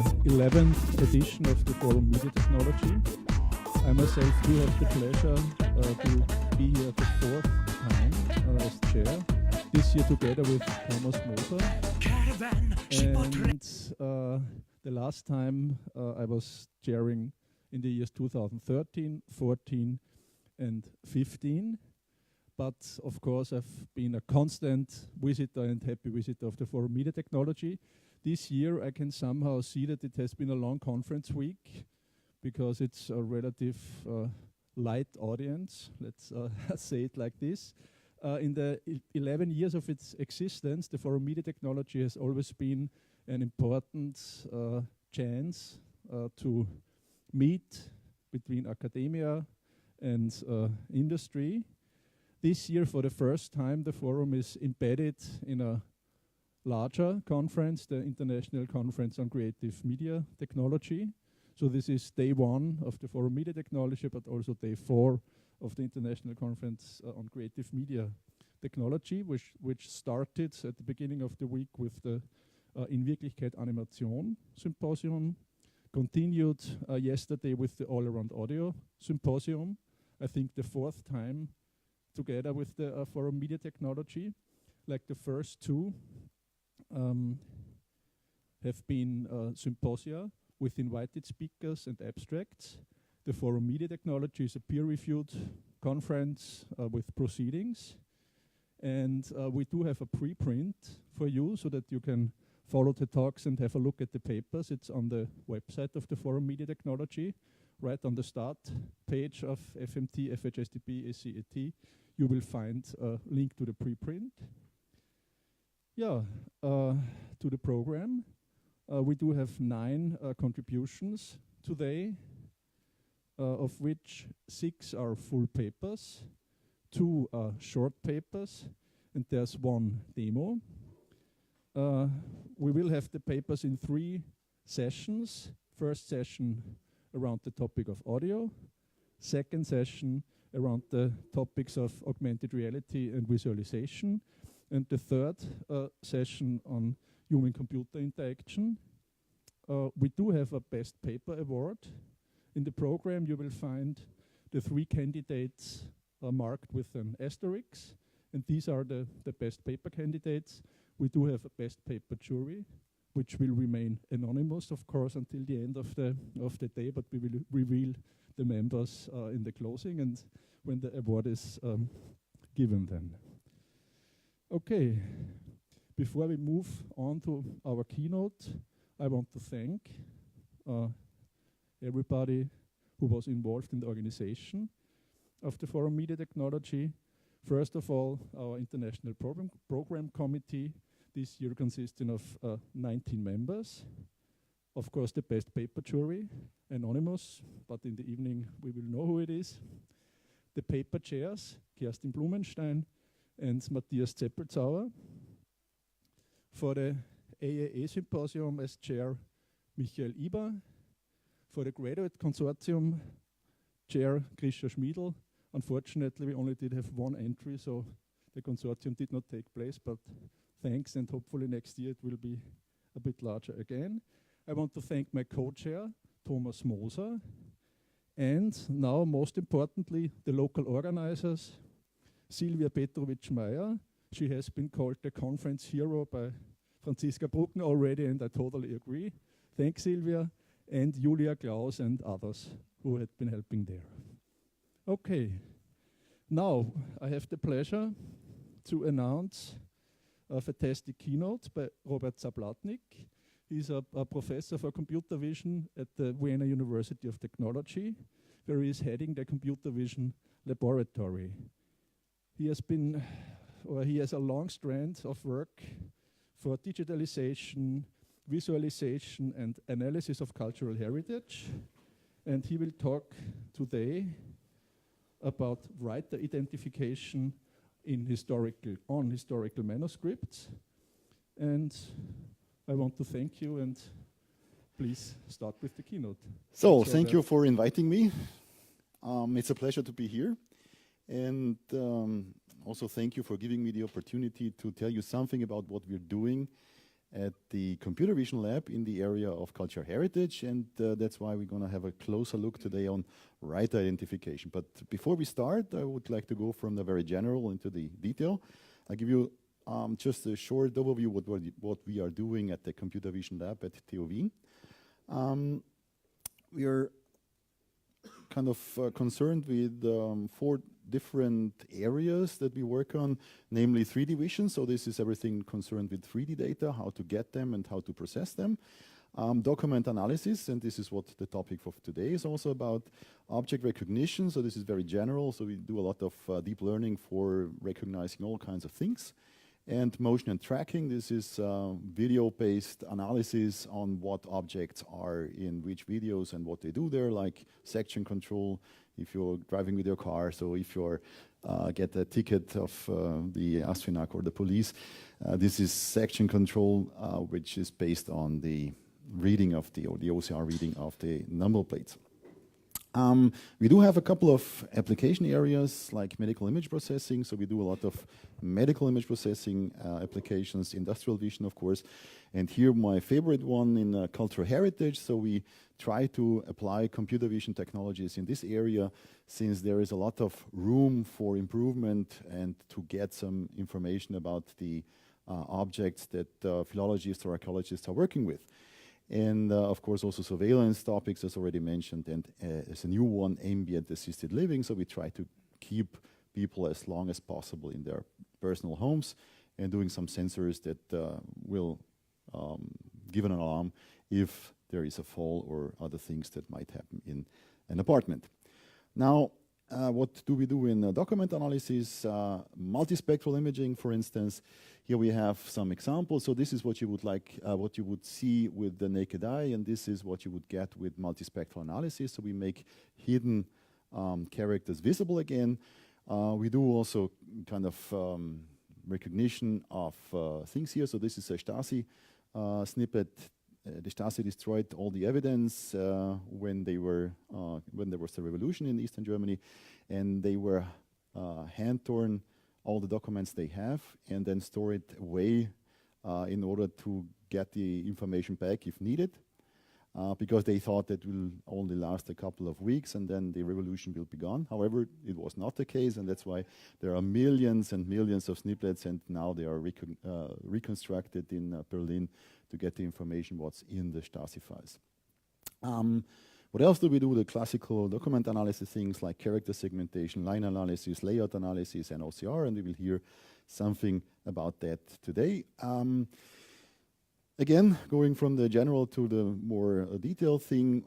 11th edition of the Forum Media Technology. I myself do have the pleasure to be here the fourth time as chair, this year together with Thomas Moser. And the last time I was chairing in the years 2013, 14 and 15. But of course I've been a constant visitor and happy visitor of the Forum Media Technology. This year I can somehow see that it has been a long conference week because it's a relative light audience, let's say it like this. In the 11 years of its existence, the Forum Media Technology has always been an important chance to meet between academia and industry. This year, for the first time, the forum is embedded in a larger conference, the International Conference on Creative Media Technology. So this is day one of the Forum Media Technology, but also day 4 of the International Conference on Creative Media Technology, which started at the beginning of the week with the In Wirklichkeit Animation Symposium, continued yesterday with the All-Around Audio Symposium, I think the 4th time together with the Forum Media Technology. Like the first 2 have been symposia with invited speakers and abstracts. The Forum Media Technology is a peer-reviewed conference with proceedings. And we do have a preprint for you so that you can follow the talks and have a look at the papers. It's on the website of the Forum Media Technology, right on the start page of FMT, FHSDB, ACAT. You will find a link to the preprint. Yeah, to the program. We do have 9 contributions today, of which 6 are full papers, 2 are short papers, and there's 1 demo. We will have the papers in 3 sessions. First session around the topic of audio. Second session around the topics of augmented reality and visualization. And the third session on human-computer interaction. We do have a Best Paper Award. In the program you will find the 3 candidates marked with an asterisk, and these are the best paper candidates. We do have a Best Paper jury, which will remain anonymous, of course, until the end of the day, but we will reveal the members in the closing and when the award is given then. Okay, before we move on to our keynote, I want to thank everybody who was involved in the organization of the Forum Media Technology. First of all, our International Program Committee, this year consisting of 19 members. Of course, the Best Paper jury, anonymous, but in the evening we will know who it is. The paper chairs, Kerstin Blumenstein and Matthias Zeppelzauer. For the AAA Symposium as chair, Michael Iber. For the Graduate Consortium, chair, Grisha Schmiedl. Unfortunately, we only did have 1 entry, so the consortium did not take place, but thanks, and hopefully next year it will be a bit larger again. I want to thank my co-chair, Thomas Moser, and now most importantly, the local organizers, Silvia Petrovic-Meyer. She has been called the conference hero by Franziska Bruckner already, and I totally agree. Thanks, Silvia, and Julia Klaus and others who had been helping there. Okay, now I have the pleasure to announce a fantastic keynote by Robert Sablatnig. He's a professor for computer vision at the Vienna University of Technology, where he is heading the computer vision laboratory. He has a long strand of work for digitalization, visualization, and analysis of cultural heritage. And he will talk today about writer identification on historical manuscripts. And I want to thank you, and please start with the keynote. So thank you for inviting me. It's a pleasure to be here. And also thank you for giving me the opportunity to tell you something about what we're doing at the computer vision lab in the area of cultural heritage, and that's why we're going to have a closer look today on right identification. But before we start, I would like to go from the very general into the detail. I'll give you just a short overview what we are doing at the computer vision lab at TU Wien. We are kind of concerned with 4 different areas that we work on, namely 3D vision. So this is everything concerned with 3D data, how to get them and how to process them. Document analysis, and this is what the topic of today is also about. Object recognition, so this is very general. So we do a lot of deep learning for recognizing all kinds of things. And motion and tracking, this is video-based analysis on what objects are in which videos and what they do there, like section control, if you're driving with your car, so if you get a ticket of the ASFINAG or the police, this is section control, which is based on the reading of the OCR reading of the number plates. We do have a couple of application areas like medical image processing, so we do a lot of medical image processing applications, industrial vision of course, and here my favorite one in cultural heritage, so we try to apply computer vision technologies in this area since there is a lot of room for improvement and to get some information about the objects that philologists or archaeologists are working with. And of course also surveillance topics as already mentioned, and as a new one, ambient assisted living, so we try to keep people as long as possible in their personal homes and doing some sensors that will give an alarm if there is a fall or other things that might happen in an apartment. Now, what do we do in document analysis? Multispectral imaging, for instance. Here we have some examples. So this is what you would like, what you would see with the naked eye, and this is what you would get with multispectral analysis. So we make hidden characters visible again. We do also kind of recognition of things here. So this is a Stasi snippet. The Stasi destroyed all the evidence when there was the revolution in Eastern Germany, and they were hand-torn all the documents they have and then store it away in order to get the information back if needed, because they thought that will only last a couple of weeks and then the revolution will be gone. However, it was not the case, and that's why there are millions and millions of snippets, and now they are reconstructed in Berlin to get the information what's in the Stasi files. What else do we do? The classical document analysis things like character segmentation, line analysis, layout analysis, and OCR, and we will hear something about that today. Again, going from the general to the more detailed thing,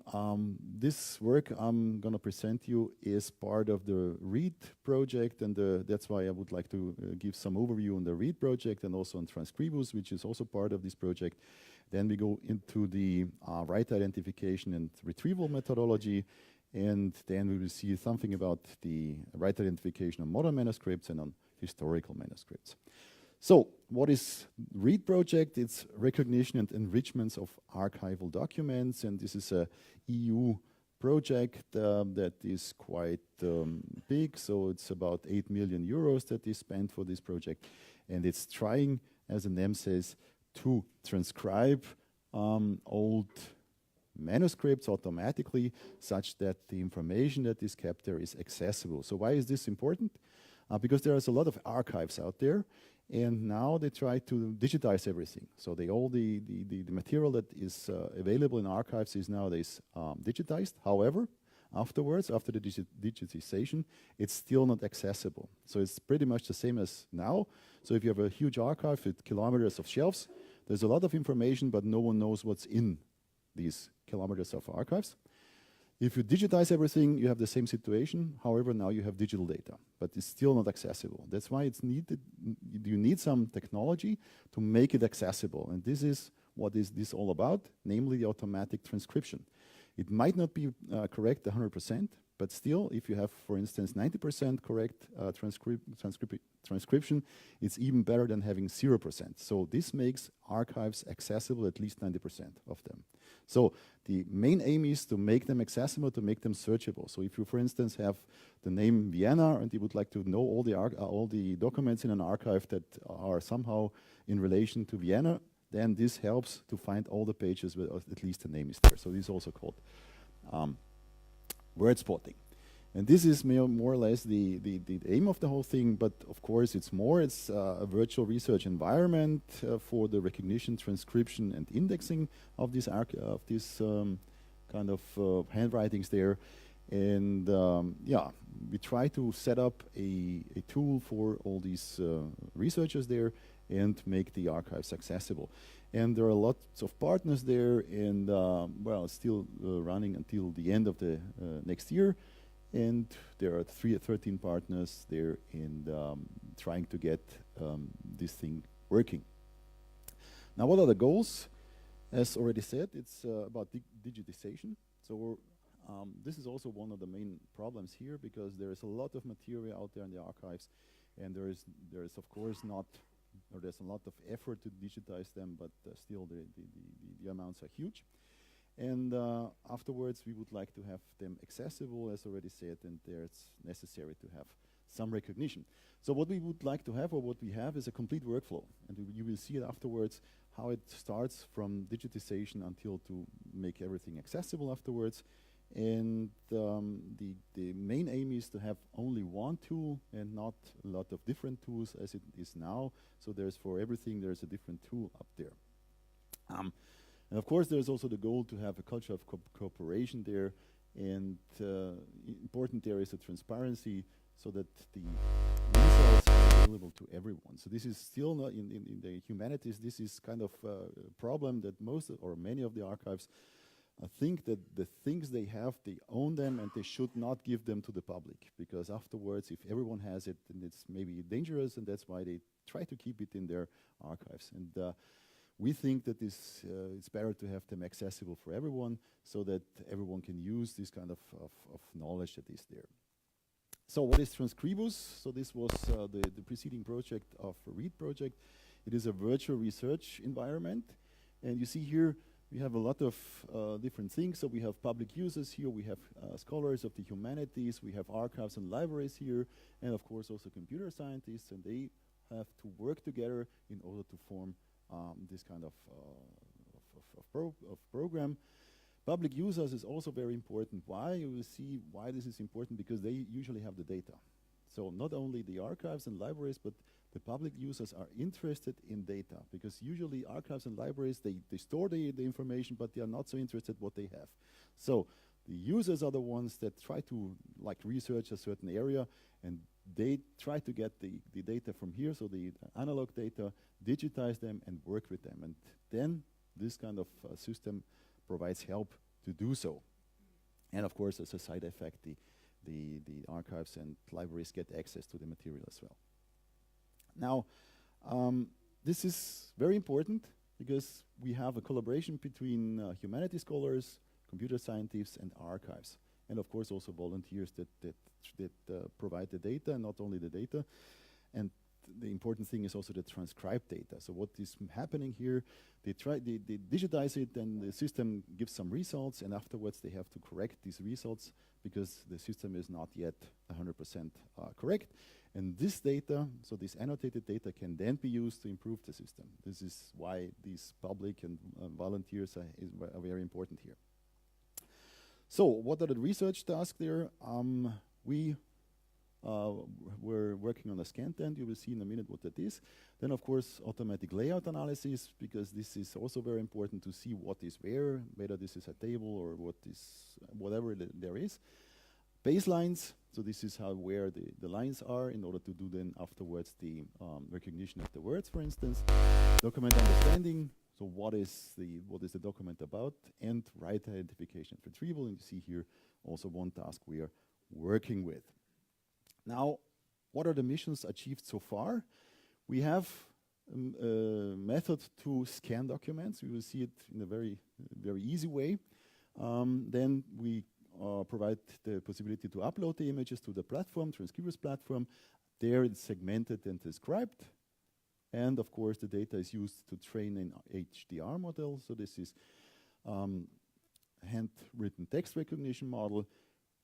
this work I'm going to present you is part of the READ project, and that's why I would like to give some overview on the READ project and also on Transcribus, which is also part of this project. Then we go into the right identification and retrieval methodology, and then we will see something about the right identification on modern manuscripts and on historical manuscripts. So, what is READ project? It's recognition and enrichments of archival documents, and this is a EU project that is quite big, so it's about 8 million euros that is spent for this project, and it's trying, as the name says, to transcribe old manuscripts automatically such that the information that is kept there is accessible. So why is this important? Because there is a lot of archives out there, and now they try to digitize everything. So all the material that is available in archives is nowadays digitized. However, afterwards, after the digitization, it's still not accessible. So it's pretty much the same as now. So if you have a huge archive with kilometers of shelves, there's a lot of information, but no one knows what's in these kilometers of archives. If you digitize everything, you have the same situation. However, now you have digital data, but it's still not accessible. That's why it's needed. You need some technology to make it accessible. And this is what is this all about, namely the automatic transcription. It might not be correct 100%, but still, if you have, for instance, 90% correct transcription, it's even better than having 0%. So this makes archives accessible, at least 90% of them. So the main aim is to make them accessible, to make them searchable. So if you, for instance, have the name Vienna and you would like to know all the documents in an archive that are somehow in relation to Vienna, then this helps to find all the pages where at least the name is there. So this is also called word spotting. And this is more or less the aim of the whole thing, but of course it's a virtual research environment for the recognition, transcription and indexing of this kind of handwritings there. And yeah, we try to set up a tool for all these researchers there and make the archives accessible. And there are lots of partners there, and well, still running until the end of the next year. And there are 13 partners there in trying to get this thing working. Now, what are the goals? As already said, it's about digitization. So this is also one of the main problems here, because there is a lot of material out there in the archives, and there is of course not, or there's a lot of effort to digitize them, but still the amounts are huge. And afterwards, we would like to have them accessible, as already said, and there it's necessary to have some recognition. So what we would like to have, or what we have, is a complete workflow. And you will see it afterwards, how it starts from digitization until to make everything accessible afterwards. And the main aim is to have only one tool and not a lot of different tools as it is now. So there's for everything, there's a different tool up there. And of course, there's also the goal to have a culture of cooperation there, and important there is a transparency, so that the results are available to everyone. So this is still not in the humanities. This is kind of a problem that most or many of the archives think that the things they have, they own them, and they should not give them to the public, because afterwards, if everyone has it, then it's maybe dangerous, and that's why they try to keep it in their archives. And we think that it's better to have them accessible for everyone, so that everyone can use this kind of knowledge that is there. So what is Transcribus? So this was the preceding project of READ project. It is a virtual research environment, and you see here we have a lot of different things. So we have public users here, we have scholars of the humanities, we have archives and libraries here, and of course also computer scientists, and they have to work together in order to form this kind of program. Public users is also very important. Why? You will see why this is important, because they usually have the data. So not only the archives and libraries, but the public users are interested in data, because usually archives and libraries, they store the information, but they are not so interested what they have. So the users are the ones that try to research a certain area, and they try to get the data from here, so the analog data, digitize them and work with them. And then this kind of system provides help to do so. And of course, as a side effect, the archives and libraries get access to the material as well. Now, this is very important, because we have a collaboration between humanities scholars, computer scientists, and archives. And of course also volunteers that provide the data, and not only the data. And the important thing is also the transcribed data. So what is happening here, they digitize it, and the system gives some results, and afterwards they have to correct these results, because the system is not yet 100% correct. And this data, so this annotated data, can then be used to improve the system. This is why these public and volunteers are very important here. So what are the research tasks there? We were working on a scan tent. You will see in a minute what that is. Then, of course, automatic layout analysis, because this is also very important to see what is where, whether this is a table or whatever there is. Baselines, so this is where the lines are, in order to do then afterwards the recognition of the words, for instance. Document understanding, so what is the document about, and right identification and retrieval. And you see here also one task we are working with. Now, what are the missions achieved so far? We have a method to scan documents. We will see it in a very easy way. Then we provide the possibility to upload the images to the platform, Transcribus platform. There it's segmented and described. And of course, the data is used to train an HDR model. So this is handwritten text recognition model.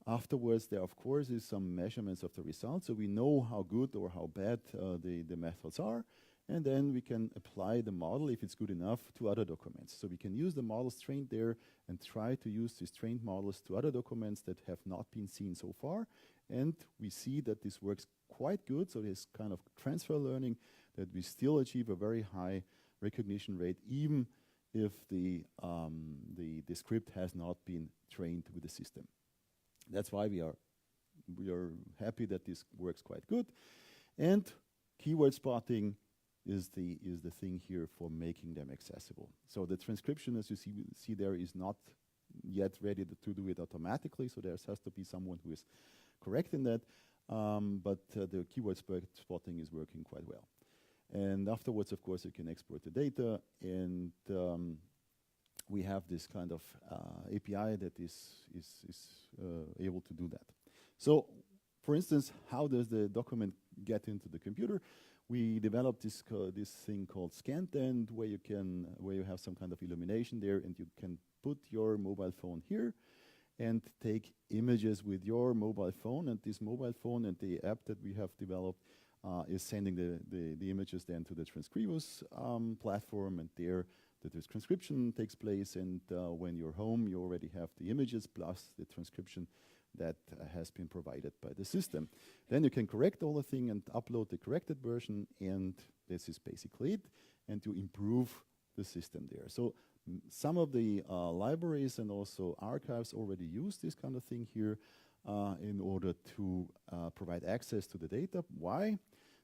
Afterwards, there of course is some measurements of the results, so we know how good or how bad the methods are. and then we can apply the model, if it's good enough, to other documents. So we can use the models trained there and try to use these trained models to other documents that have not been seen so far. And we see that this works quite good, so there's kind of transfer learning, that we still achieve a very high recognition rate, even if the script has not been trained with the system. That's why we are happy that this works quite good. And keyword spotting is the thing here for making them accessible. So the transcription, as you see there, is not yet ready to do it automatically, so there has to be someone who is correcting that, but the keyword spotting is working quite well. And afterwards, of course, you can export the data, and we have this kind of API that is able to do that. So, for instance, how does the document get into the computer? We developed this thing called ScanTend, where you have some kind of illumination there, and you can put your mobile phone here and take images with your mobile phone. And this mobile phone and the app that we have developed is sending the images then to the Transcribus platform, and there the transcription takes place. And when you're home, you already have the images plus the transcription that has been provided by the system. Then you can correct all the thing and upload the corrected version, and this is basically it, and to improve the system there. So some of the libraries and also archives already use this kind of thing here in order to provide access to the data. Why?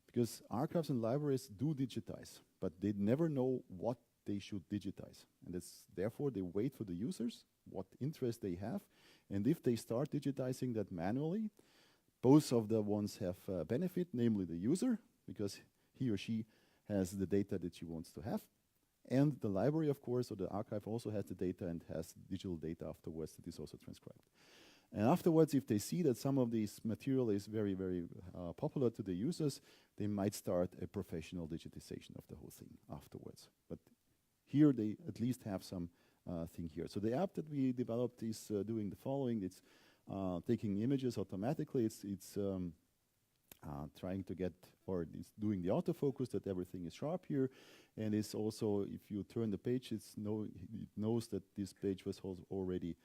Because archives and libraries do digitize, but they never know what they should digitize. And therefore they wait for the users, what interest they have. And if they start digitizing that manually, both of the ones have benefit, namely the user, because he or she has the data that she wants to have. And the library, of course, or the archive also has the data and has digital data afterwards that is also transcribed. And afterwards, if they see that some of this material is very, very popular to the users, they might start a professional digitization of the whole thing afterwards. But here they at least have some thing here. So the app that we developed is doing the following. It's taking images automatically. It's trying to get, or it's doing the autofocus, that everything is sharp here. And it's also, if you turn the page, it knows that this page was already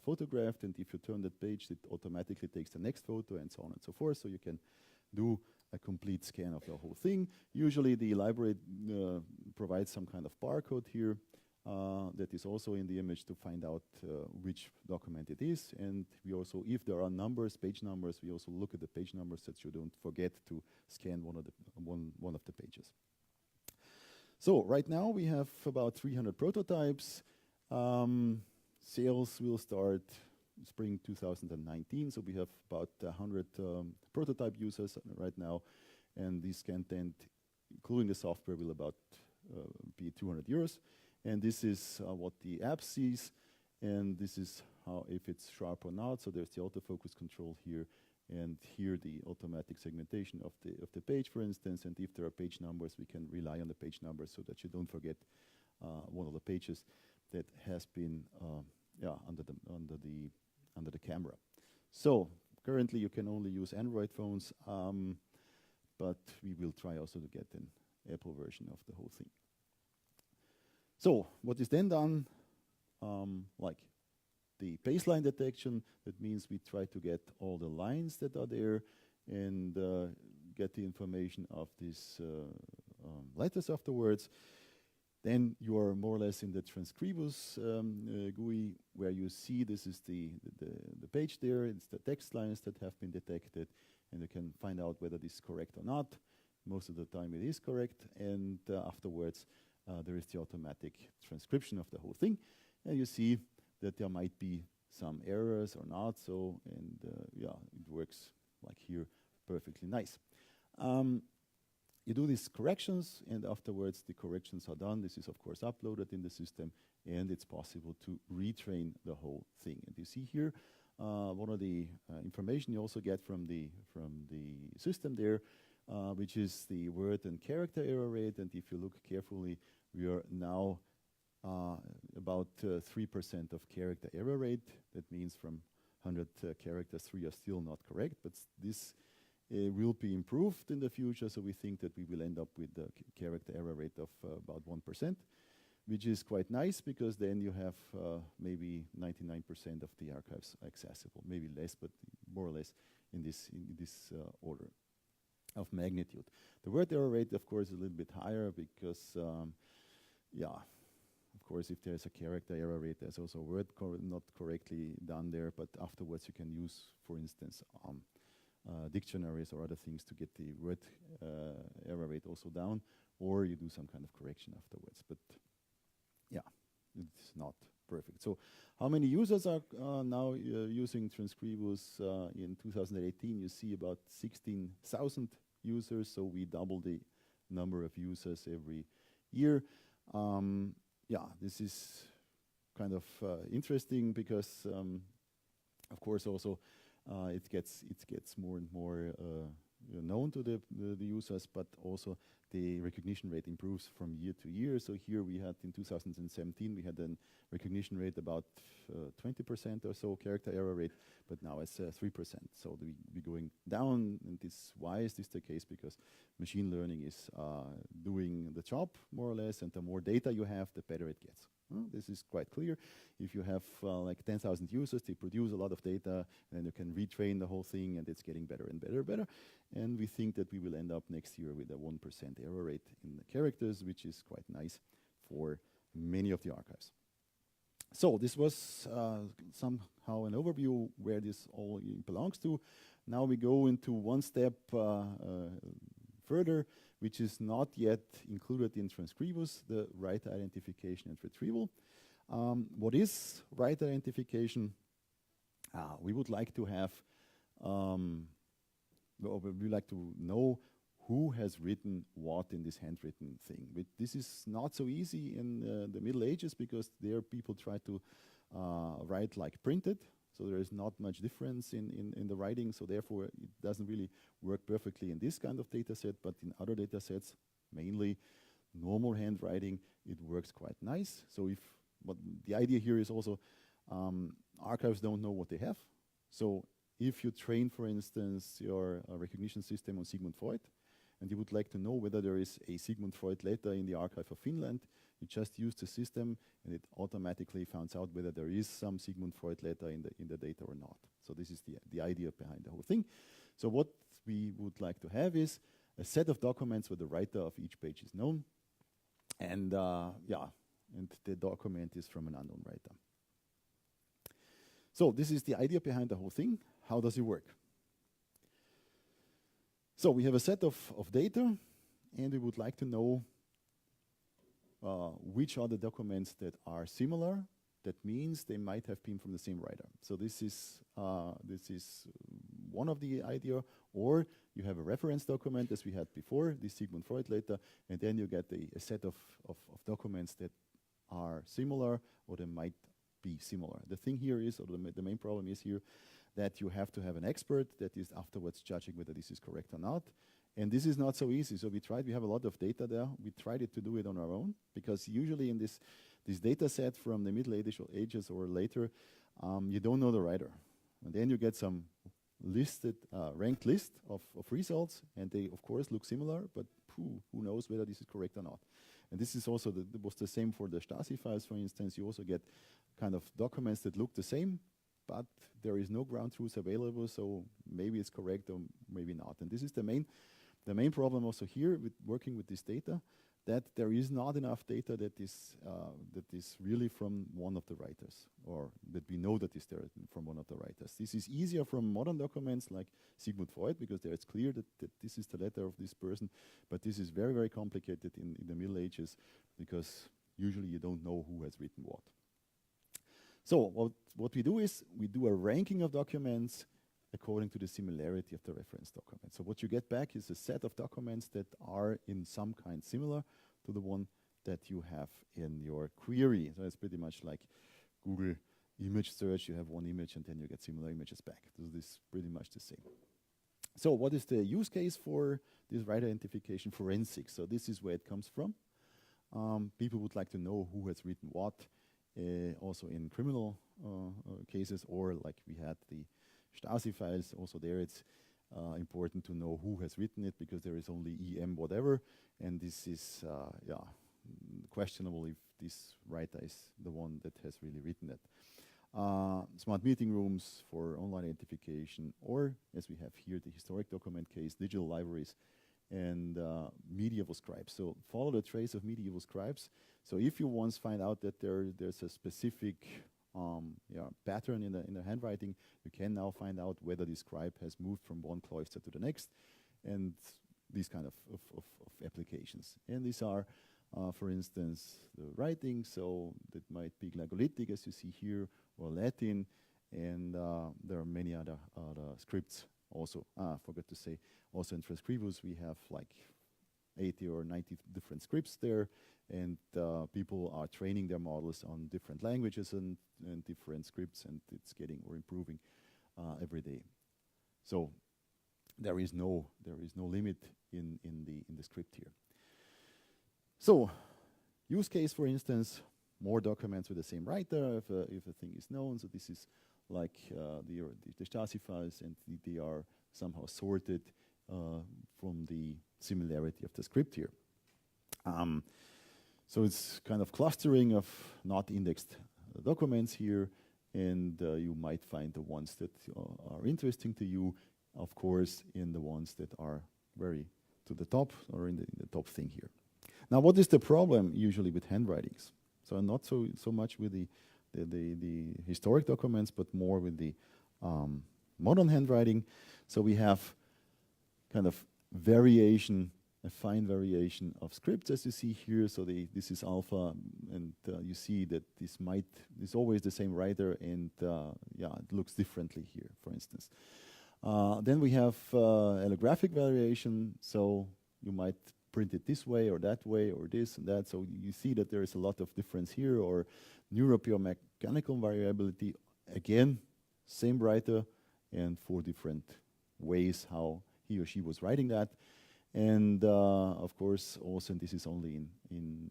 photographed, and if you turn that page, it automatically takes the next photo, and so on and so forth. So you can do a complete scan of the whole thing. Usually the library provides some kind of barcode here that is also in the image to find out which document it is. And we also, if there are numbers, page numbers, we also look at the page numbers that you don't forget to scan one of the pages. So right now we have about 300 prototypes. Sales will start spring 2019, so we have about 100 prototype users right now, and this content, including the software, will about be 200 euros. And this is what the app sees, and this is how, if it's sharp or not. So there's the autofocus control here, and here the automatic segmentation of the page, for instance. And if there are page numbers, we can rely on the page numbers so that you don't forget one of the pages that has been under the camera. So currently you can only use Android phones, but we will try also to get an Apple version of the whole thing. So what is then done? Like the baseline detection, that means we try to get all the lines that are there and get the information of these letters afterwards. Then you are more or less in the Transcribus GUI, where you see this is the page there. It's the text lines that have been detected, and you can find out whether this is correct or not. Most of the time it is correct, and afterwards there is the automatic transcription of the whole thing, and you see that there might be some errors or not. So, and it works like here perfectly nice. You do these corrections, and afterwards the corrections are done. This is of course uploaded in the system, and it's possible to retrain the whole thing. And you see here one of the information you also get from the system there, which is the word and character error rate. And if you look carefully, we are now about 3% of character error rate. That means from 100 characters, 3 are still not correct, but this will be improved in the future. So we think that we will end up with a character error rate of about 1%, which is quite nice because then you have maybe 99% of the archives accessible, maybe less, but more or less in this order of magnitude. The word error rate, of course, is a little bit higher because, of course, if there's a character error rate, there's also a word not correctly done there, but afterwards you can use, for instance, dictionaries or other things to get the word error rate also down, or you do some kind of correction afterwards. But yeah, it's not perfect. So how many users are now using Transcribus? In 2018, you see about 16,000 users, so we double the number of users every year. This is kind of interesting because, of course, also it gets more and more known to the users, but also the recognition rate improves from year to year. So here we had in 2017 we had a recognition rate about 20% or so character error rate, but now it's 3%. So we're going down, and why is this the case? Because machine learning is doing the job more or less, and the more data you have, the better it gets. This is quite clear. If you have like 10,000 users, they produce a lot of data, and you can retrain the whole thing, and it's getting better and better and better. And we think that we will end up next year with a 1% error rate in the characters, which is quite nice for many of the archives. So this was somehow an overview where this all belongs to. Now we go into one step further, which is not yet included in Transcribus, the writer identification and retrieval. What is writer identification? We would like to have, we like to know who has written what in this handwritten thing. But this is not so easy in the Middle Ages because there people try to write like printed. So there is not much difference in the writing, so therefore it doesn't really work perfectly in this kind of data set, but in other data sets, mainly normal handwriting, it works quite nice. So but the idea here is also archives don't know what they have. So if you train, for instance, your recognition system on Sigmund Freud, and you would like to know whether there is a Sigmund Freud letter in the archive of Finland, you just use the system and it automatically finds out whether there is some Sigmund Freud letter in the data or not. So this is the idea behind the whole thing. So what we would like to have is a set of documents where the writer of each page is known, and and the document is from an unknown writer. So this is the idea behind the whole thing. How does it work? So we have a set of data, and we would like to know which are the documents that are similar. That means they might have been from the same writer. So this is one of the idea. Or you have a reference document, as we had before, this Sigmund Freud letter, and then you get a set of documents that are similar, or they might be similar. The thing here is, or the main problem is here, that you have to have an expert that is afterwards judging whether this is correct or not. And this is not so easy. So we have a lot of data there. We tried to do it on our own, because usually in this data set from the Middle Ages or later, you don't know the writer. And then you get some ranked list of results, and they of course look similar, but who knows whether this is correct or not. And this is also was the same for the Stasi files, for instance. You also get kind of documents that look the same, but there is no ground truth available, so maybe it's correct or maybe not. And this is the main problem also here with working with this data, that there is not enough data that is really from one of the writers, or that we know that is there from one of the writers. This is easier from modern documents like Sigmund Freud, because there it's clear that this is the letter of this person, but this is very, very complicated in the Middle Ages, because usually you don't know who has written what. So what we do is we do a ranking of documents according to the similarity of the reference document. So what you get back is a set of documents that are in some kind similar to the one that you have in your query. So it's pretty much like Google image search. You have one image and then you get similar images back. So this is pretty much the same. So what is the use case for this writer identification? Forensics. So this is where it comes from. People would like to know who has written what, also in criminal cases, or like we had the Stasi files. Also there, it's important to know who has written it, because there is only EM whatever, and this is questionable if this writer is the one that has really written it. Smart meeting rooms for online identification, or as we have here, the historic document case, digital libraries, and medieval scribes. So follow the trace of medieval scribes. So if you once find out that there's a specific pattern in the handwriting, you can now find out whether the scribe has moved from one cloister to the next, and these kind of applications. And these are, for instance, the writing, so that might be Glagolitic, as you see here, or Latin, and there are many other scripts also. Forgot to say, also in Transcribus we have like 80 or 90 different scripts there, and people are training their models on different languages and different scripts, and it's getting or improving every day. So there is no limit in the script here. So use case, for instance, more documents with the same writer if a thing is known. So this is like the Stasi files, and they are somehow sorted from the similarity of the script here. So it's kind of clustering of not indexed documents here, and you might find the ones that are interesting to you, of course, in the ones that are very to the top, or in the top thing here. Now, what is the problem usually with handwritings? So not so much with the historic documents, but more with the modern handwriting. So we have kind of variation, a fine variation of scripts, as you see here. So this is alpha, and you see that this is always the same writer, and it looks differently here, for instance. Then we have allographic variation, so you might print it this way or that way or this and that. So you see that there is a lot of difference here, or neuropure-mechanical variability. Again, same writer and 4 different ways how he or she was writing that. And of course, also, and this is only in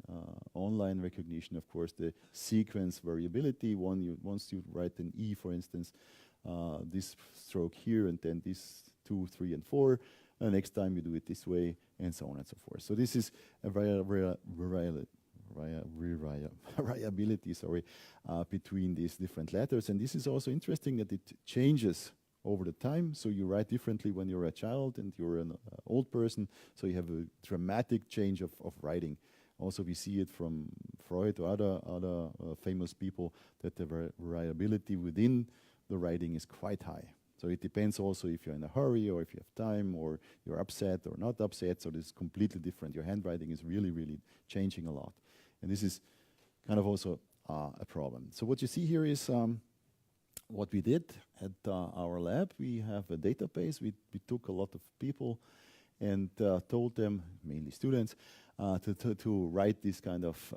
online recognition, of course, the sequence variability. Once you write an E, for instance, this stroke here, and then this 2, 3, and 4. Next time you do it this way, and so on and so forth. So this is a variability between these different letters. And this is also interesting that it changes over the time. So you write differently when you're a child and you're an old person. So you have a dramatic change of writing. Also, we see it from Freud or other famous people, that the variability within the writing is quite high. So it depends also if you're in a hurry, or if you have time, or you're upset or not upset. So this is completely different. Your handwriting is really, really changing a lot. And this is kind of also a problem. So what you see here is what we did at our lab. We have a database. We took a lot of people and told them, mainly students, to write this kind of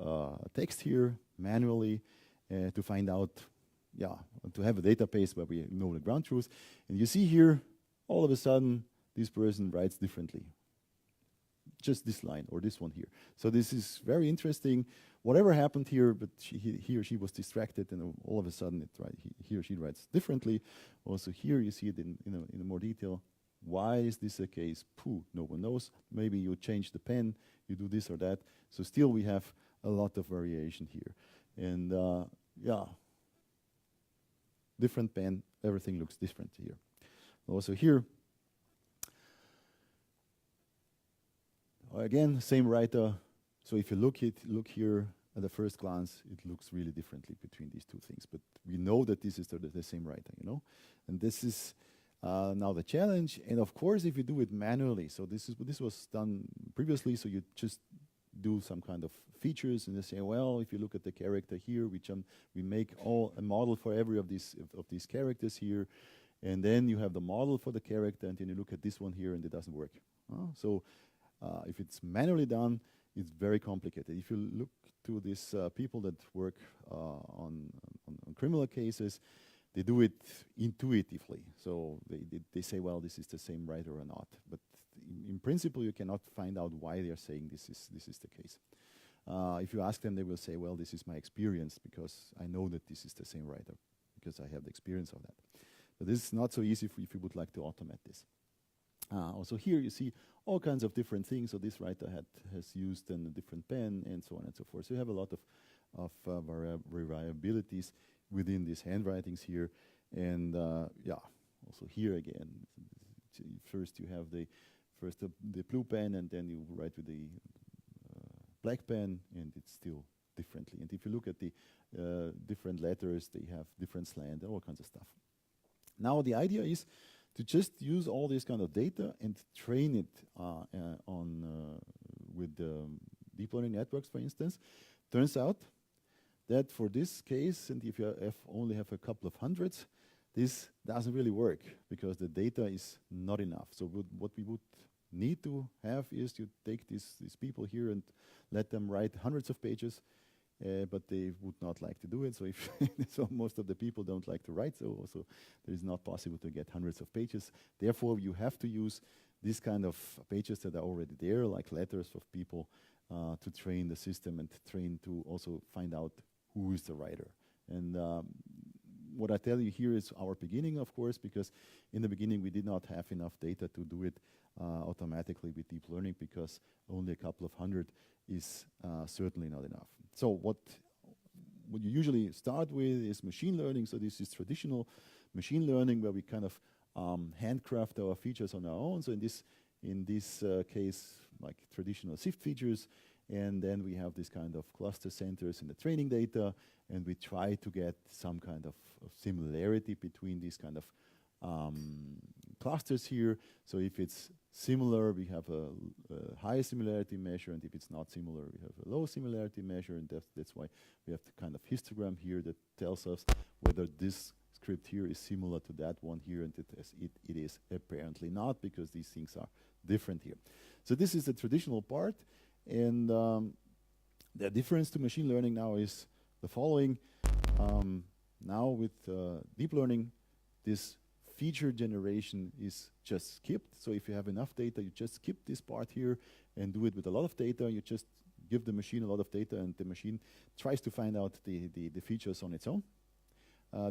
text here manually to find out, to have a database where we know the ground truth. And you see here, all of a sudden, this person writes differently. Just this line, or this one here. So this is very interesting. Whatever happened here, but he or she was distracted, and all of a sudden, he or she writes differently. Also here, you see it in more detail. Why is this the case? No one knows. Maybe you change the pen, you do this or that. So still, we have a lot of variation here. And different pen, everything looks different here. Also here, again, same writer. So if you look here at the first glance, it looks really differently between these two things. But we know that this is the same writer, And this is now the challenge. And of course, if you do it manually, so this was done previously. So you just do some kind of features, and they say, well, if you look at the character here, we make a model for every of these characters here, and then you have the model for the character, and then you look at this one here, and it doesn't work. So if it's manually done, it's very complicated. If you look to these people that work on criminal cases, they do it intuitively. So they say, well, this is the same writer or not. But in principle, you cannot find out why they are saying this is the case. If you ask them, they will say, well, this is my experience, because I know that this is the same writer, because I have the experience of that. But this is not so easy if you would like to automate this. Also here you see all kinds of different things. So this writer has used a different pen and so on and so forth. So you have a lot of variabilities within these handwritings here. And yeah, also here again, first you have the blue pen, and then you write with the black pen, and it's still differently. And if you look at the different letters, they have different slant and all kinds of stuff. Now the idea is to just use all this kind of data and train it with deep learning networks, for instance. Turns out that for this case, and if you only have a couple of hundreds, this doesn't really work because the data is not enough. So what we would need to have is you take these people here and let them write hundreds of pages, but they would not like to do it. So if so most of the people don't like to write, so also it is not possible to get hundreds of pages. Therefore, you have to use these kind of pages that are already there, like letters of people, to train the system and train to also find out who is the writer. And what I tell you here is our beginning, of course, because in the beginning we did not have enough data to do it automatically with deep learning, because only a couple of hundred is certainly not enough. So what you usually start with is machine learning. So this is traditional machine learning where we kind of handcraft our features on our own. So in this case, like traditional SIFT features, and then we have this kind of cluster centers in the training data, and we try to get some kind of similarity between these kind of clusters here. So if it's similar, we have a high similarity measure, and if it's not similar, we have a low similarity measure, and that's why we have the kind of histogram here that tells us whether this script here is similar to that one here, and it is apparently not, because these things are different here. So this is the traditional part, and the difference to machine learning now is the following. Now with deep learning, this feature generation is just skipped. So if you have enough data, you just skip this part here and do it with a lot of data. You just give the machine a lot of data, and the machine tries to find out the features on its own.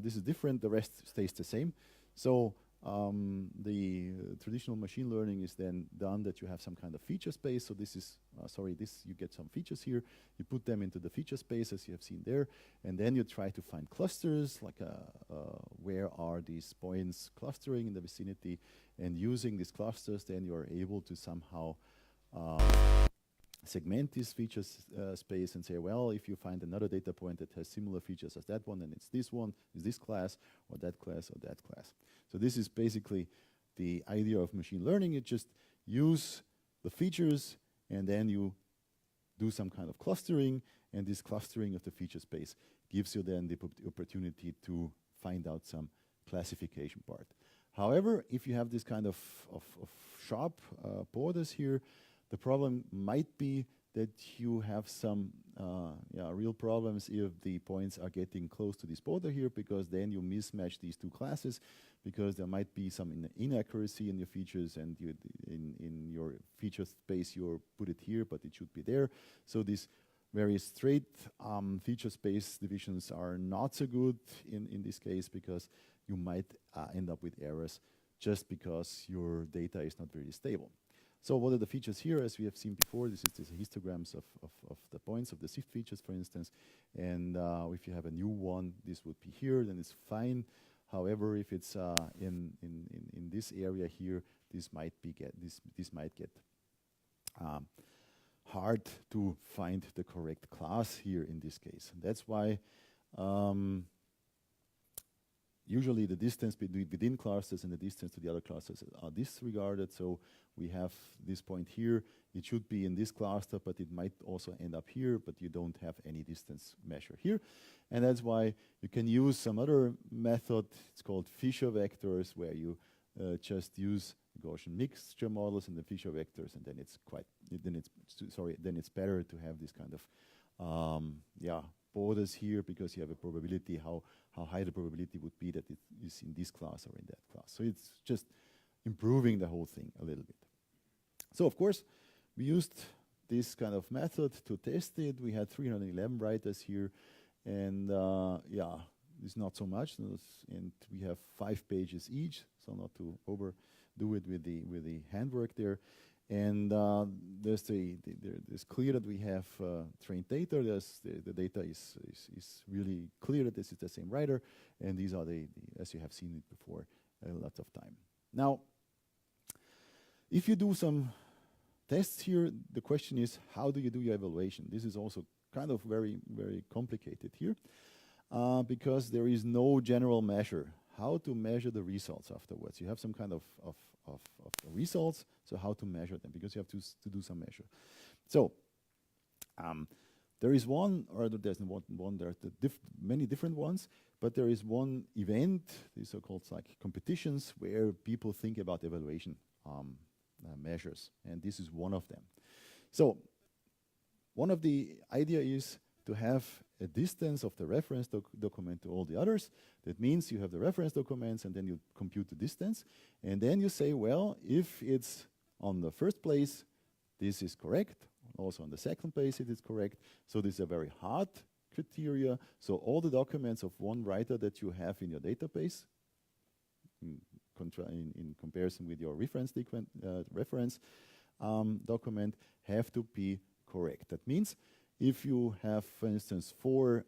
This is different. The rest stays the same. So the traditional machine learning is then done that you have some kind of feature space. So this is, you get some features here. You put them into the feature space, as you have seen there, and then you try to find clusters, like where are these points clustering in the vicinity, and using these clusters, then you are able to somehow segment this features space and say, well, if you find another data point that has similar features as that one, then it's this one, is this class, or that class, or that class. So this is basically the idea of machine learning. You just use the features, and then you do some kind of clustering, and this clustering of the feature space gives you then the opportunity to find out some classification part. However, if you have this kind of sharp borders here, the problem might be that you have some real problems if the points are getting close to this border here, because then you mismatch these two classes, because there might be some inaccuracy in your features, and in your feature space you put it here, but it should be there. So these very straight feature space divisions are not so good in this case, because you might end up with errors just because your data is not very stable. So what are the features here? As we have seen before, this is the histograms of the points of the SIFT features, for instance. And if you have a new one, this would be here, then it's fine. However, if it's in this area here, this might get hard to find the correct class here in this case. And that's why usually the distance between within clusters and the distance to the other clusters are disregarded. So we have this point here. It should be in this cluster, but it might also end up here, but you don't have any distance measure here. And that's why you can use some other method. It's called Fisher vectors, where you just use Gaussian mixture models and the Fisher vectors, and then it's better to have this kind of borders here, because you have a probability how high the probability would be that it is in this class or in that class. So it's just improving the whole thing a little bit. So of course we used this kind of method to test it. We had 311 writers here, and is not so much, and we have 5 pages each, so not to overdo it with the handwork there. And it's clear that we have trained data. The data is really clear that this is the same writer, and these are as you have seen it before, a lot of time. Now, if you do some tests here, the question is, how do you do your evaluation? This is also kind of very, very complicated here, because there is no general measure how to measure the results afterwards. You have some kind of results, so how to measure them, because you have to do some measure. So there is one, or there's one, there are many different ones, but there is one event, these are called like competitions, where people think about evaluation measures, and this is one of them. So one of the idea is to have a distance of the reference document to all the others. That means you have the reference documents and then you compute the distance. And then you say, well, if it's on the first place, this is correct. Also on the second place, it is correct. So this is a very hard criteria. So all the documents of one writer that you have in your database, in comparison with your reference document, have to be correct. That means if you have, for instance, 4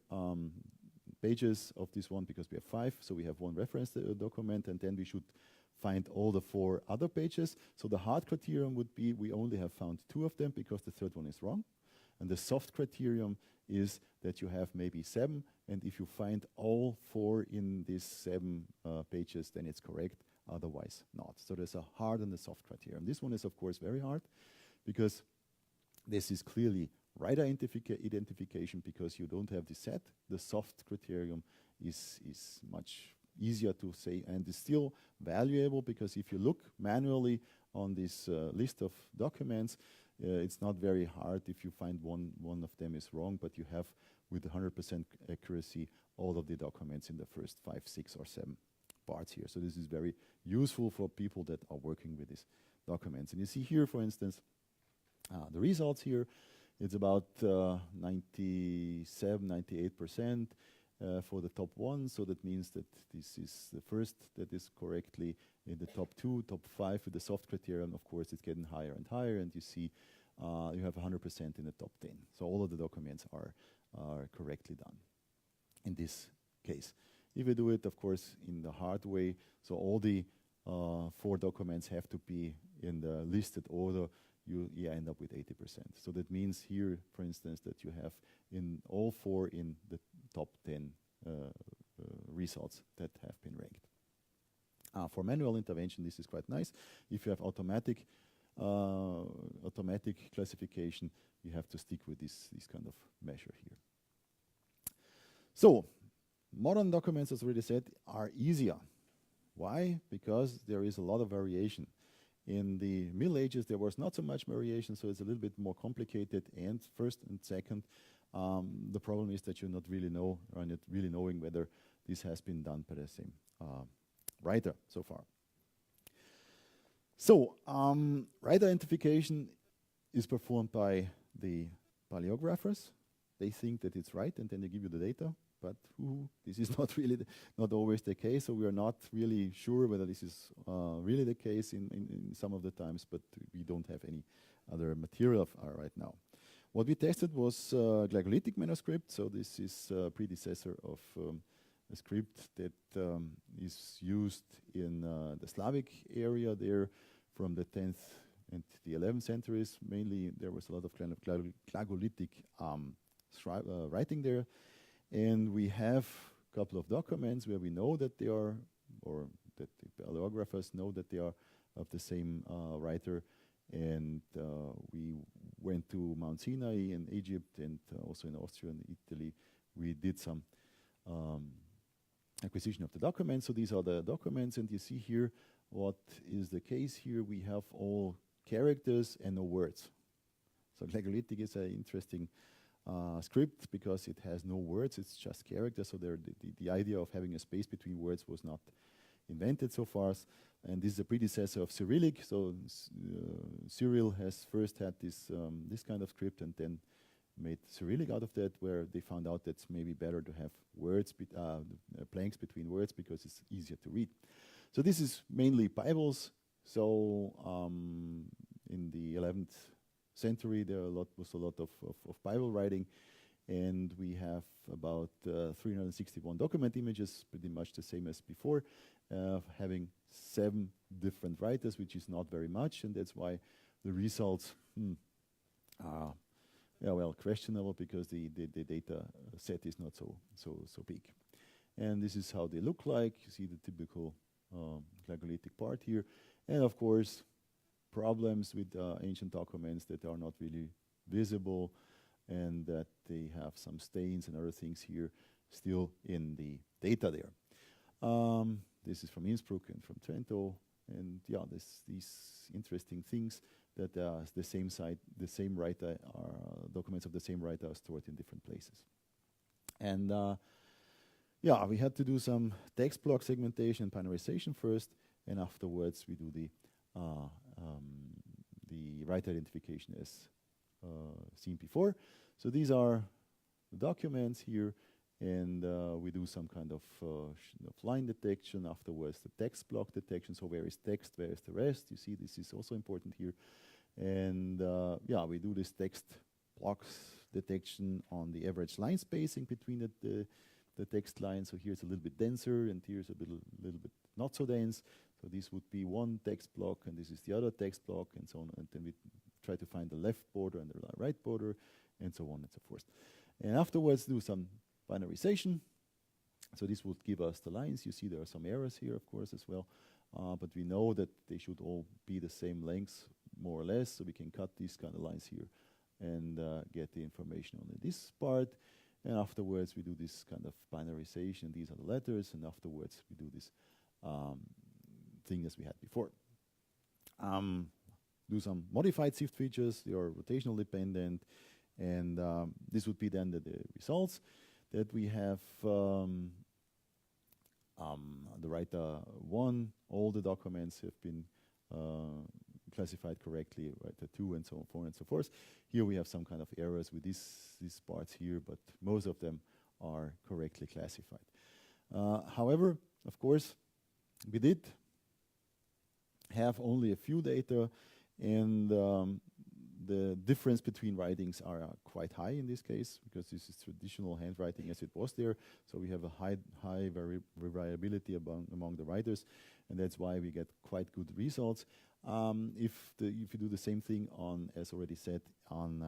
pages of this one, because we have 5, so we have one reference document, and then we should find all the 4 other pages. So the hard criterion would be we only have found 2 of them because the third one is wrong. And the soft criterion is that you have maybe 7, and if you find all 4 in these 7 pages, then it's correct, otherwise not. So there's a hard and a soft criterion. This one is, of course, very hard, because this is clearly writer identification, because you don't have the set. The soft criterion is much easier to say, and is still valuable, because if you look manually on this list of documents, it's not very hard if you find one of them is wrong, but you have with 100% accuracy all of the documents in the first 5, 6, or 7 parts here. So this is very useful for people that are working with these documents. And you see here, for instance, the results here. It's about 97, 98% for the top 1. So that means that this is the first that is correctly in the top 2, top 5 with the soft criterion. Of course, it's getting higher and higher, and you see you have 100% in the top 10. So all of the documents are correctly done in this case. If you do it, of course, in the hard way, so all the 4 documents have to be in the listed order, you end up with 80%. So that means here, for instance, that you have in all 4 in the top 10 results that have been ranked. For manual intervention, this is quite nice. If you have automatic classification, you have to stick with this kind of measure here. So modern documents, as already said, are easier. Why? Because there is a lot of variation. In the Middle Ages, there was not so much variation, so it's a little bit more complicated. And first and second, the problem is that you not really know, or not really knowing whether this has been done by the same writer so far. So writer identification is performed by the paleographers. They think that it's right, and then they give you the data. But this is not really not always the case, so we are not really sure whether this is really the case in some of the times, but we don't have any other material right now. What we tested was glagolitic manuscript, so this is a predecessor of a script that is used in the Slavic area there from the 10th and the 11th centuries. Mainly there was a lot of kind of glagolitic writing there. And we have a couple of documents where we know that they are, or that the paleographers know that they are of the same writer. And we went to Mount Sinai in Egypt and also in Austria and Italy. We did some acquisition of the documents. So these are the documents, and you see here what is the case here. We have all characters and no words. So glagolitic is an interesting script because it has no words, it's just characters. So the idea of having a space between words was not invented so far. And this is a predecessor of Cyrillic. So Cyril has first had this kind of script, and then made Cyrillic out of that, where they found out that's maybe better to have words, blanks between words, because it's easier to read. So this is mainly Bibles. So in the 11th century, there was a lot of Bible writing, and we have about 361 document images, pretty much the same as before, having 7 different writers, which is not very much, and that's why the results are questionable, because the data set is not so big. And this is how they look like. You see the typical glagolitic part here, and of course problems with ancient documents that are not really visible, and that they have some stains and other things here still in the data there. This is from Innsbruck and from Trento, and yeah, these interesting things that the same writer, documents of the same writer are stored in different places. And yeah, we had to do some text block segmentation and binarization first, and afterwards we do the writer identification as seen before. So these are the documents here, and we do some kind of line detection. Afterwards, the text block detection. So where is text, where is the rest? You see, this is also important here. And yeah, we do this text blocks detection on the average line spacing between the text lines. So here's a little bit denser, and here's a little bit not so dense. So this would be one text block, and this is the other text block, and so on. And then we try to find the left border and the right border, and so on and so forth. And afterwards, do some binarization. So this would give us the lines. You see there are some errors here, of course, as well. But we know that they should all be the same length, more or less. So we can cut these kind of lines here and get the information on this part. And afterwards, we do this kind of binarization. These are the letters. And afterwards, we do this thing as we had before. Do some modified sift features. They are rotational dependent. And this would be then the results that we have. The writer 1, all the documents have been classified correctly, writer 2, and so on and so forth. Here we have some kind of errors with these parts here, but most of them are correctly classified. However, of course, we did have only a few data, and the difference between writings are quite high in this case, because this is traditional handwriting as it was there. So we have a high variability among the writers, and that's why we get quite good results. If you do the same thing on, as already said, on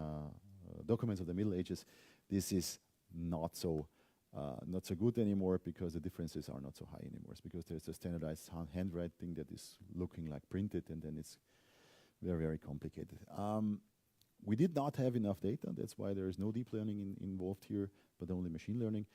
documents of the Middle Ages, this is not so good anymore, because the differences are not so high anymore. It's because there's a standardized handwriting that is looking like printed, and then it's very, very complicated. We did not have enough data. That's why there is no deep learning involved here, but only machine learning.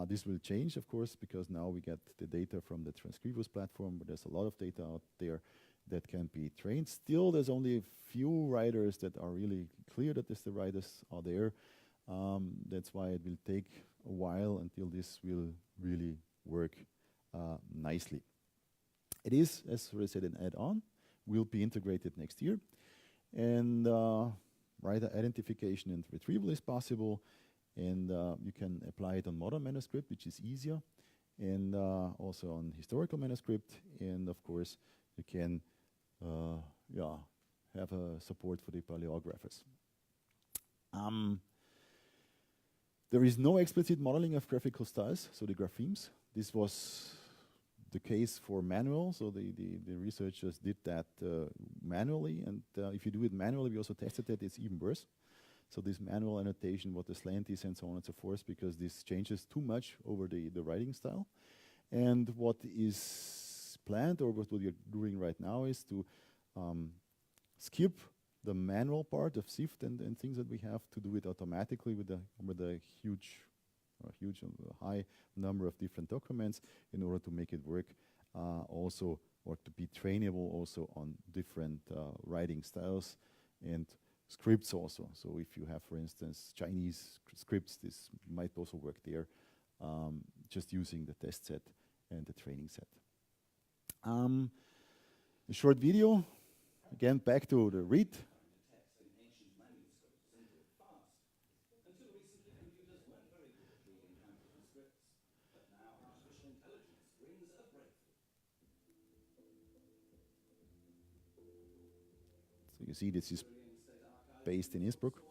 This will change, of course, because now we get the data from the Transcribus platform, but there's a lot of data out there that can be trained. Still, there's only a few writers that are really clear that the writers are there. That's why it will take a while until this will really work nicely. It is, as I said, an add-on. Will be integrated next year, and writer identification and retrieval is possible, and you can apply it on modern manuscript, which is easier, and also on historical manuscript, and of course you can have a support for the paleographers. There is no explicit modeling of graphical styles, so the graphemes. This was the case for manual, so the researchers did that manually, and if you do it manually, we also tested that it's even worse. So this manual annotation, what the slant is, and so on and so forth, because this changes too much over the writing style. And what is planned, or what we are doing right now, is to skip the manual part of SIFT and things that we have to do it automatically with a huge high number of different documents, in order to make it work also, or to be trainable also on different writing styles and scripts also. So if you have, for instance, Chinese scripts, this might also work there, just using the test set and the training set. A short video, again back to the read. So you see this is based in Innsbruck.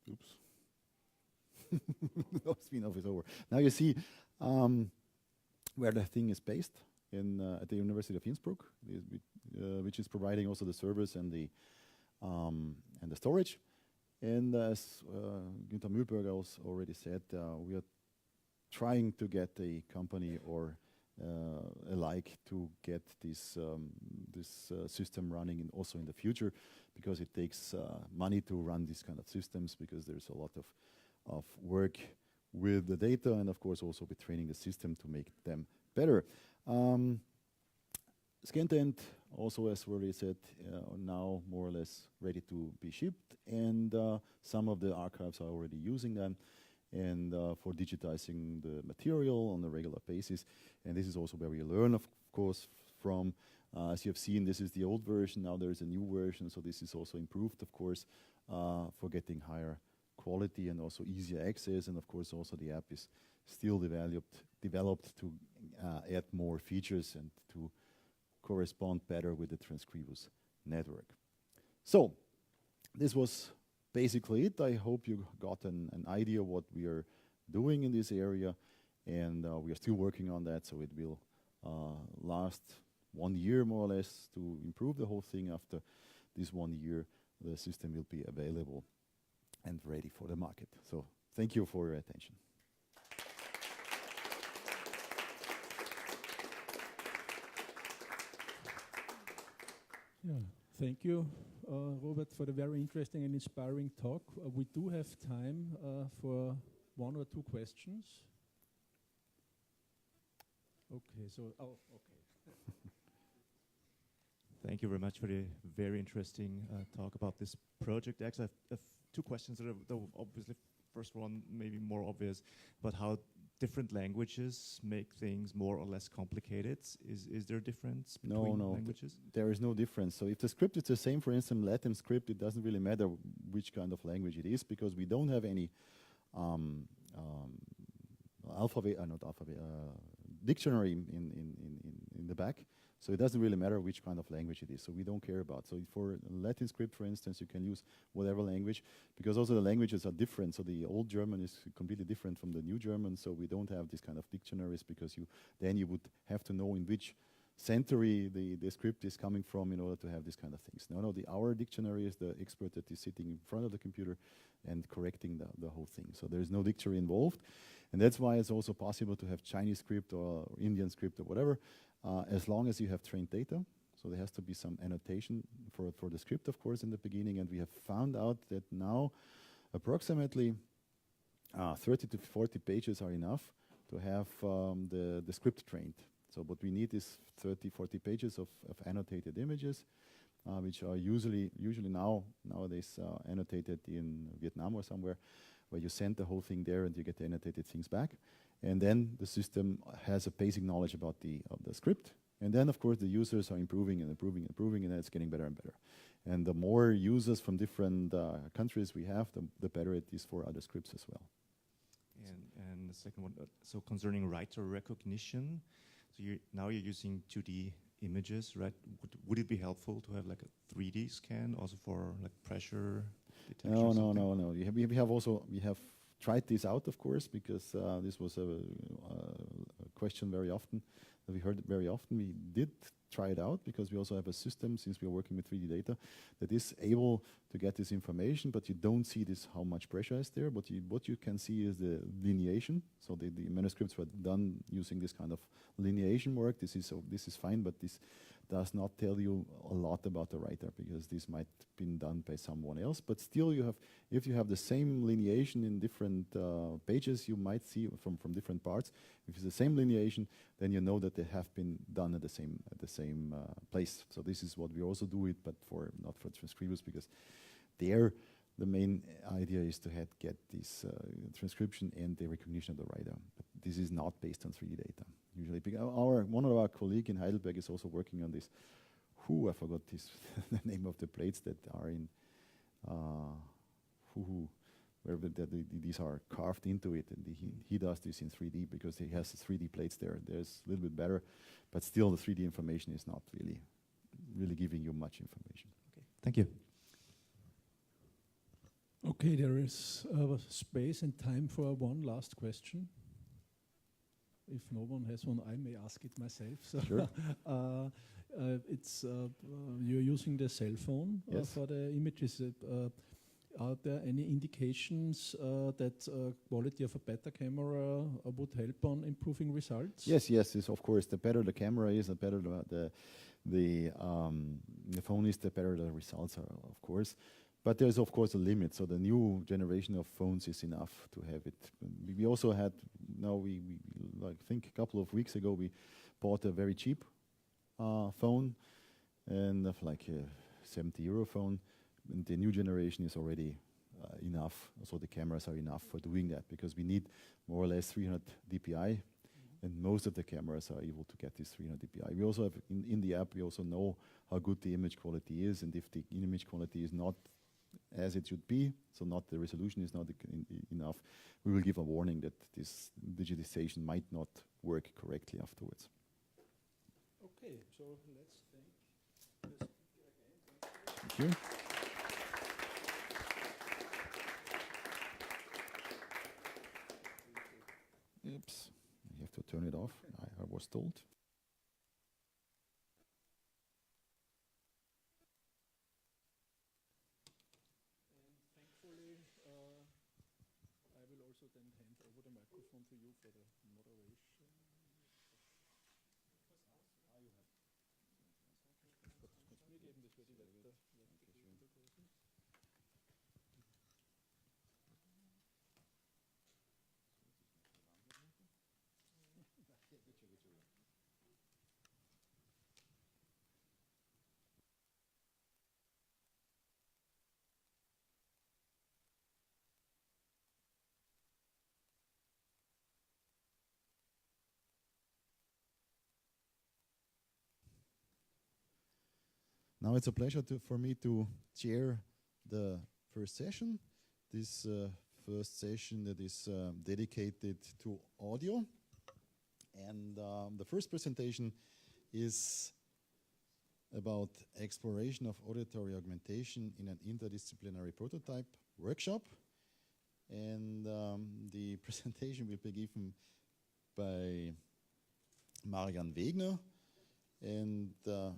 Oops. No, spin-off is over. Now you see where the thing is based in at the University of Innsbruck, which is providing also the servers and the storage. And as Günther Mühlberger already said, we are trying to get a company or alike to get this system running also in the future, because it takes money to run these kind of systems, because there's a lot of work with the data, and of course also with training the system to make them better. Scantent, also as already said, are now more or less ready to be shipped, and some of the archives are already using them, and for digitizing the material on a regular basis. And this is also where we learn, of course, from. As you have seen, this is the old version. Now there is a new version, so this is also improved, of course, for getting higher quality and also easier access. And of course, also the app is still developed to add more features and to correspond better with the Transcribus network. So this was basically it. I hope you got an idea what we are doing in this area, and we are still working on that, so it will last 1 year more or less to improve the whole thing. After this 1 year, the system will be available and ready for the market. So thank you for your attention. Yeah, thank you, Robert, for the very interesting and inspiring talk. We do have time for one or two questions. Okay, so, okay. Thank you very much for the very interesting talk about this project. Actually, I have two questions that are obviously, first one maybe more obvious, but how different languages make things more or less complicated. Is there a difference between languages? There is no difference. So if the script is the same, for instance, Latin script, it doesn't really matter which kind of language it is, because we don't have any dictionary in the back. So it doesn't really matter which kind of language it is. So we don't care about. So for Latin script, for instance, you can use whatever language, because also the languages are different. So the old German is completely different from the new German. So we don't have this kind of dictionaries, because then you would have to know in which century the script is coming from in order to have these kind of things. No, our dictionary is the expert that is sitting in front of the computer and correcting the whole thing. So there is no dictionary involved. And that's why it's also possible to have Chinese script or Indian script or whatever, as long as you have trained data. So there has to be some annotation for the script, of course, in the beginning. And we have found out that now approximately 30 to 40 pages are enough to have the script trained. So what we need is 30, 40 pages of annotated images, which are usually nowadays annotated in Vietnam or somewhere, where you send the whole thing there and you get the annotated things back. And then the system has a basic knowledge about the script. And then, of course, the users are improving, and then it's getting better and better. And the more users from different countries we have, the better it is for other scripts as well. And the second one, so concerning writer recognition, so now you're using 2D images, right? Would it be helpful to have like a 3D scan also for like pressure detection? No. We have tried this out, of course, because this was a question very often that we heard very often. We did try it out because we also have a system, since we are working with 3D data, that is able to get this information, but you don't see this how much pressure is there. But what you can see is the lineation. So the manuscripts were done using this kind of lineation work. This is fine, but this does not tell you a lot about the writer, because this might have been done by someone else. But still, if you have the same lineation in different pages, you might see from different parts. If it's the same lineation, then you know that they have been done at the same place. So this is what we also do it, but not for transcribers, because there the main idea is to get this transcription and the recognition of the writer. But this is not based on 3D data. Usually, one of our colleagues in Heidelberg is also working on this. I forgot the name of the plates that are in where these are carved into it, and he does this in 3D because he has 3D plates there. There's a little bit better, but still the 3D information is not really giving you much information. Okay, thank you. Okay, there is space and time for one last question. If no one has one, I may ask it myself. So sure. You're using the cell phone yes. For the images. Are there any indications that quality of a better camera would help on improving results? Yes, of course. The better the camera is, the better the phone is, the better the results are, of course. But there's, of course, a limit. So the new generation of phones is enough to have it. We also had, I think a couple of weeks ago, we bought a very cheap phone, and like a 70 euro phone. And the new generation is already enough. So the cameras are enough for doing that, because we need more or less 300 dpi. And most of the cameras are able to get this 300 dpi. We also have, in the app, we also know how good the image quality is. And if the image quality is not as it should be, so not the resolution is not enough, we will give a warning that this digitization might not work correctly afterwards. Okay, so let's thank the speaker again. Thank you. Oops, you have to turn it off, I was told. I will also then hand over the microphone to you for the moderation. Mir geben, das würde ich weiter. Now it's a pleasure for me to chair the first session. This first session that is dedicated to audio. And the first presentation is about exploration of auditory augmentation in an interdisciplinary prototype workshop. And the presentation will be given by Marian Weger. And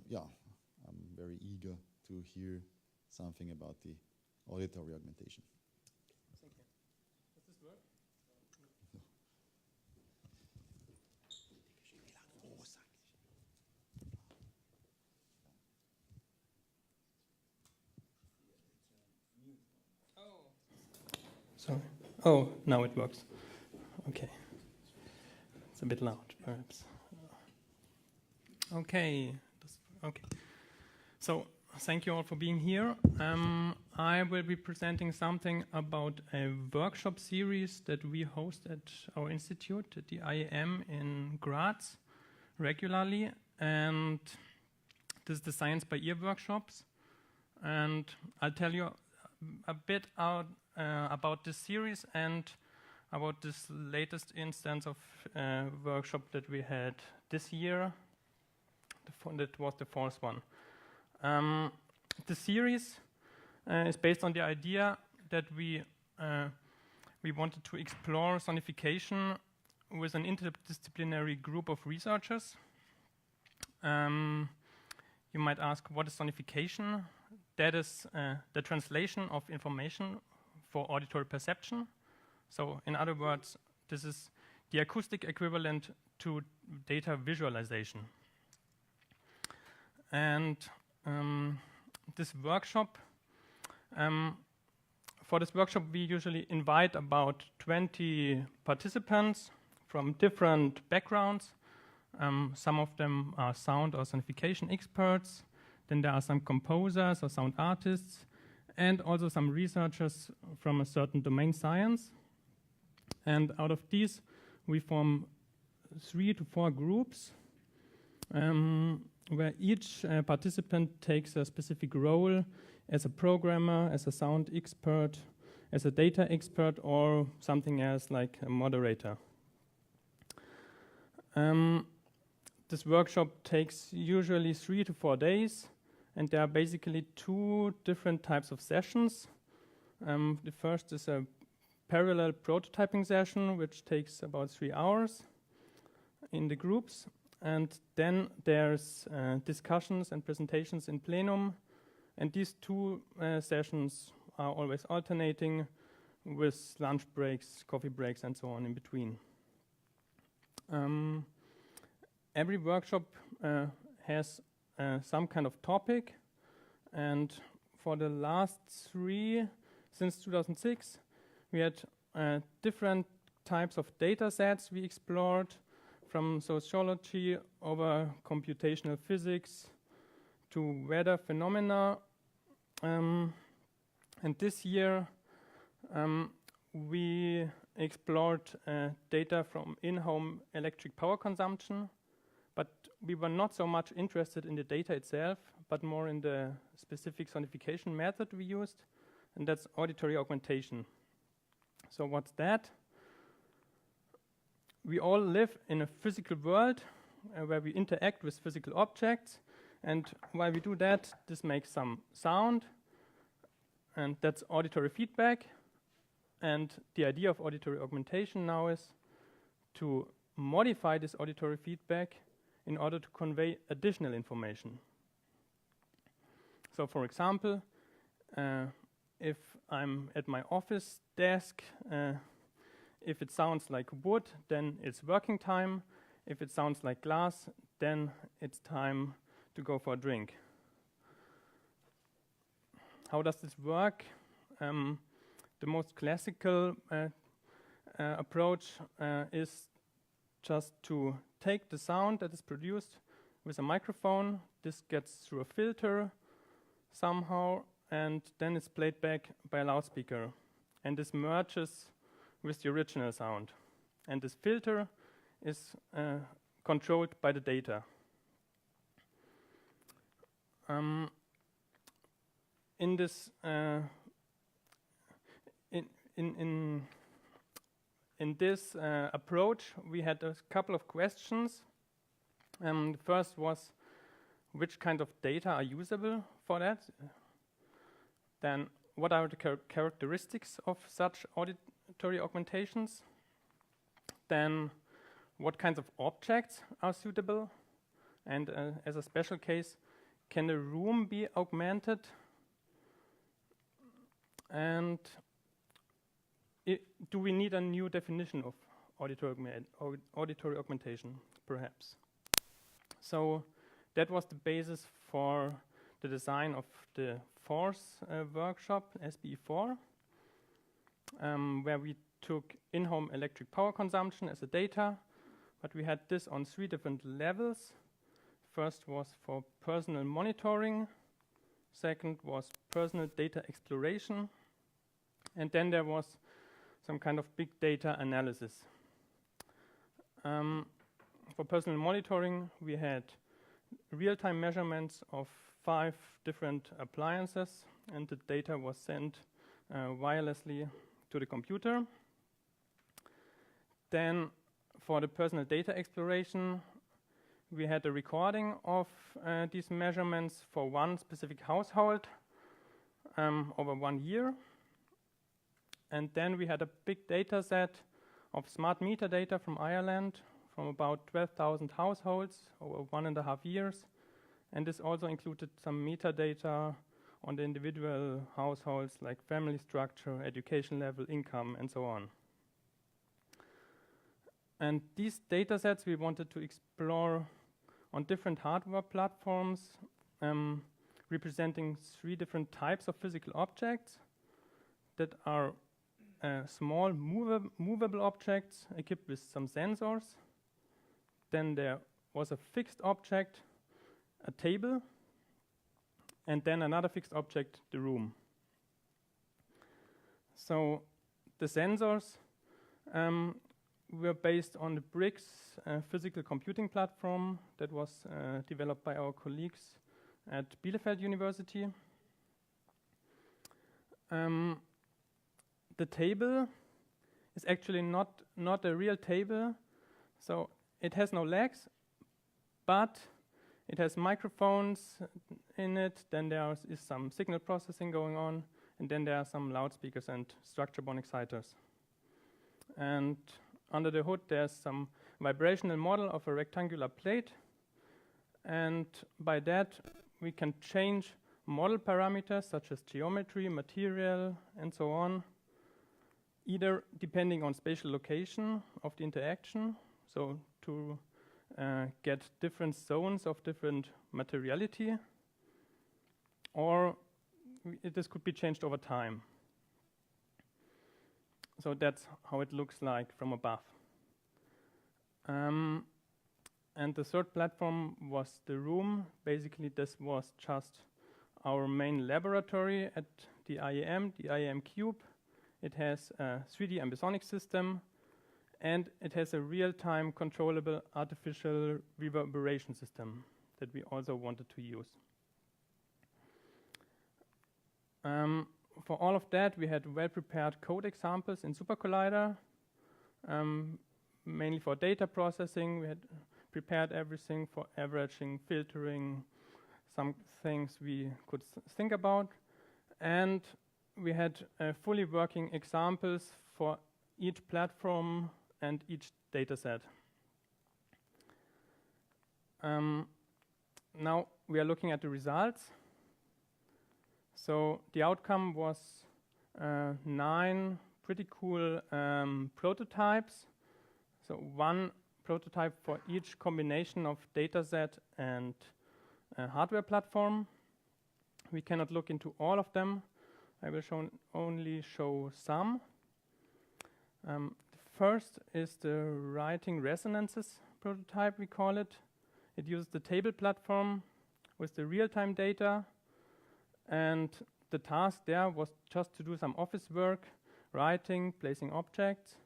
yeah, I'm very eager to hear something about the auditory augmentation. Thank you. Does this work? Sorry. Oh, now it works. Okay. It's a bit loud, perhaps. Okay. Okay. So, thank you all for being here. I will be presenting something about a workshop series that we host at our institute, at the IAM in Graz, regularly. And this is the Science by Ear workshops. And I'll tell you a bit about this series and about this latest instance of workshop that we had this year. That was the fourth one. The series is based on the idea that we wanted to explore sonification with an interdisciplinary group of researchers. You might ask, what is sonification? That is the translation of information for auditory perception. So, in other words, this is the acoustic equivalent to data visualization. And this workshop, for this workshop, we usually invite about 20 participants from different backgrounds. Some of them are sound or sonification experts. Then there are some composers or sound artists, and also some researchers from a certain domain science. And out of these, we form 3 to 4 groups, where each participant takes a specific role as a programmer, as a sound expert, as a data expert, or something else like a moderator. This workshop takes usually 3 to 4 days, and there are basically 2 different types of sessions. The first is a parallel prototyping session, which takes about 3 hours in the groups. And then there's discussions and presentations in plenum. And these 2 sessions are always alternating with lunch breaks, coffee breaks, and so on in between. Every workshop has some kind of topic. And for the last 3, since 2006, we had different types of data sets we explored, from sociology over computational physics to weather phenomena. And this year we explored data from in-home electric power consumption, but we were not so much interested in the data itself, but more in the specific sonification method we used, and that's auditory augmentation. So what's that? We all live in a physical world where we interact with physical objects, and while we do that, this makes some sound, and that's auditory feedback. And the idea of auditory augmentation now is to modify this auditory feedback in order to convey additional information. So, for example, if I'm at my office desk, if it sounds like wood, then it's working time. If it sounds like glass, then it's time to go for a drink. How does this work? The most classical approach is just to take the sound that is produced with a microphone. This gets through a filter somehow, and then it's played back by a loudspeaker. And this merges with the original sound. And this filter is controlled by the data. in this in this approach, we had a couple of questions. The first was, which kind of data are usable for that? Then, what are the characteristics of such auditory augmentations? Then, what kinds of objects are suitable? And as a special case, can a room be augmented? And do we need a new definition of auditory augmentation, perhaps? So that was the basis for the design of the fourth workshop, SBE4, where we took in-home electric power consumption as a data, but we had this on 3 different levels. First was for personal monitoring, second was personal data exploration, and then there was some kind of big data analysis. For personal monitoring, we had real-time measurements of 5 different appliances, and the data was sent wirelessly to the computer. Then for the personal data exploration, we had a recording of these measurements for one specific household over 1 year. And then we had a big data set of smart meter data from Ireland from about 12,000 households over 1.5 years. And this also included some metadata on the individual households like family structure, education level, income, and so on. And these data sets we wanted to explore on different hardware platforms, representing 3 different types of physical objects that are small movable objects equipped with some sensors. Then there was a fixed object, a table, and then another fixed object, the room. So the sensors were based on the BRICS physical computing platform that was developed by our colleagues at Bielefeld University. The table is actually not a real table, so it has no legs, but it has microphones in it, then there is some signal processing going on, and then there are some loudspeakers and structure-borne exciters. And under the hood there's some vibrational model of a rectangular plate, and by that we can change model parameters such as geometry, material, and so on, either depending on spatial location of the interaction, so to get different zones of different materiality, or this could be changed over time. So that's how it looks like from above. And the third platform was the room. Basically, this was just our main laboratory at the IEM Cube. It has a 3D ambisonic system, and it has a real-time controllable artificial reverberation system that we also wanted to use. For all of that, we had well-prepared code examples in SuperCollider, mainly for data processing. We had prepared everything for averaging, filtering, some things we could think about. And we had fully working examples for each platform and each data set. Now we are looking at the results. So the outcome was 9 pretty cool prototypes. So 1 prototype for each combination of dataset and hardware platform. We cannot look into all of them. I will only show some. The first is the writing resonances prototype, we call it. It uses the table platform with the real-time data. And the task there was just to do some office work, writing, placing objects.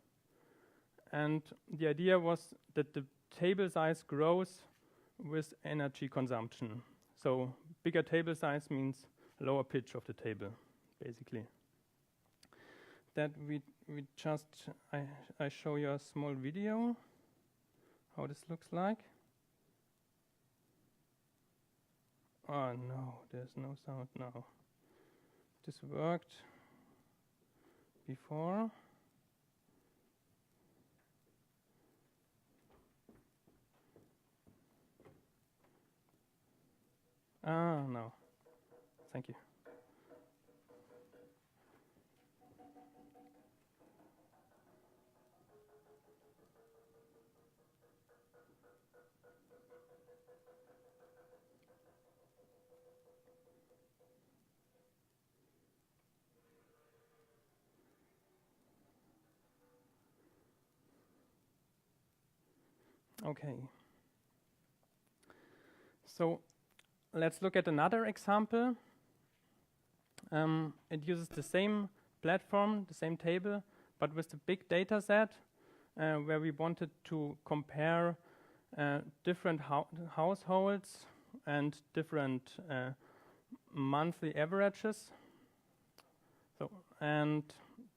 And the idea was that the table size grows with energy consumption. So bigger table size means lower pitch of the table, basically. That we just, I show you a small video, how this looks like. Oh no, there's no sound now. This worked before. No. Thank you. Okay. So let's look at another example. It uses the same platform, the same table, but with the big data set where we wanted to compare different households and different monthly averages. So, and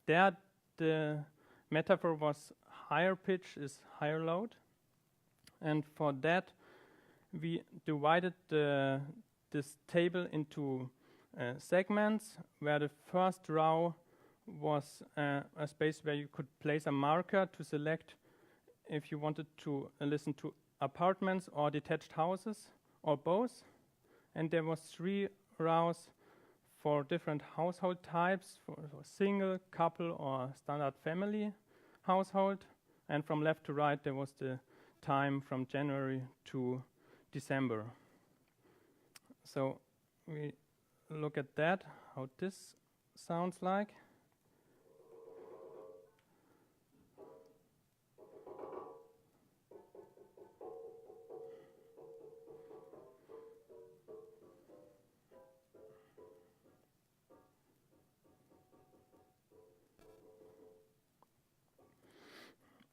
there the metaphor was higher pitch is higher load. And for that, we divided this table into segments, where the first row was a space where you could place a marker to select if you wanted to listen to apartments or detached houses or both. And there was 3 rows for different household types, for single, couple, or standard family household. And from left to right, there was the time from January to December. So we look at that, how this sounds like.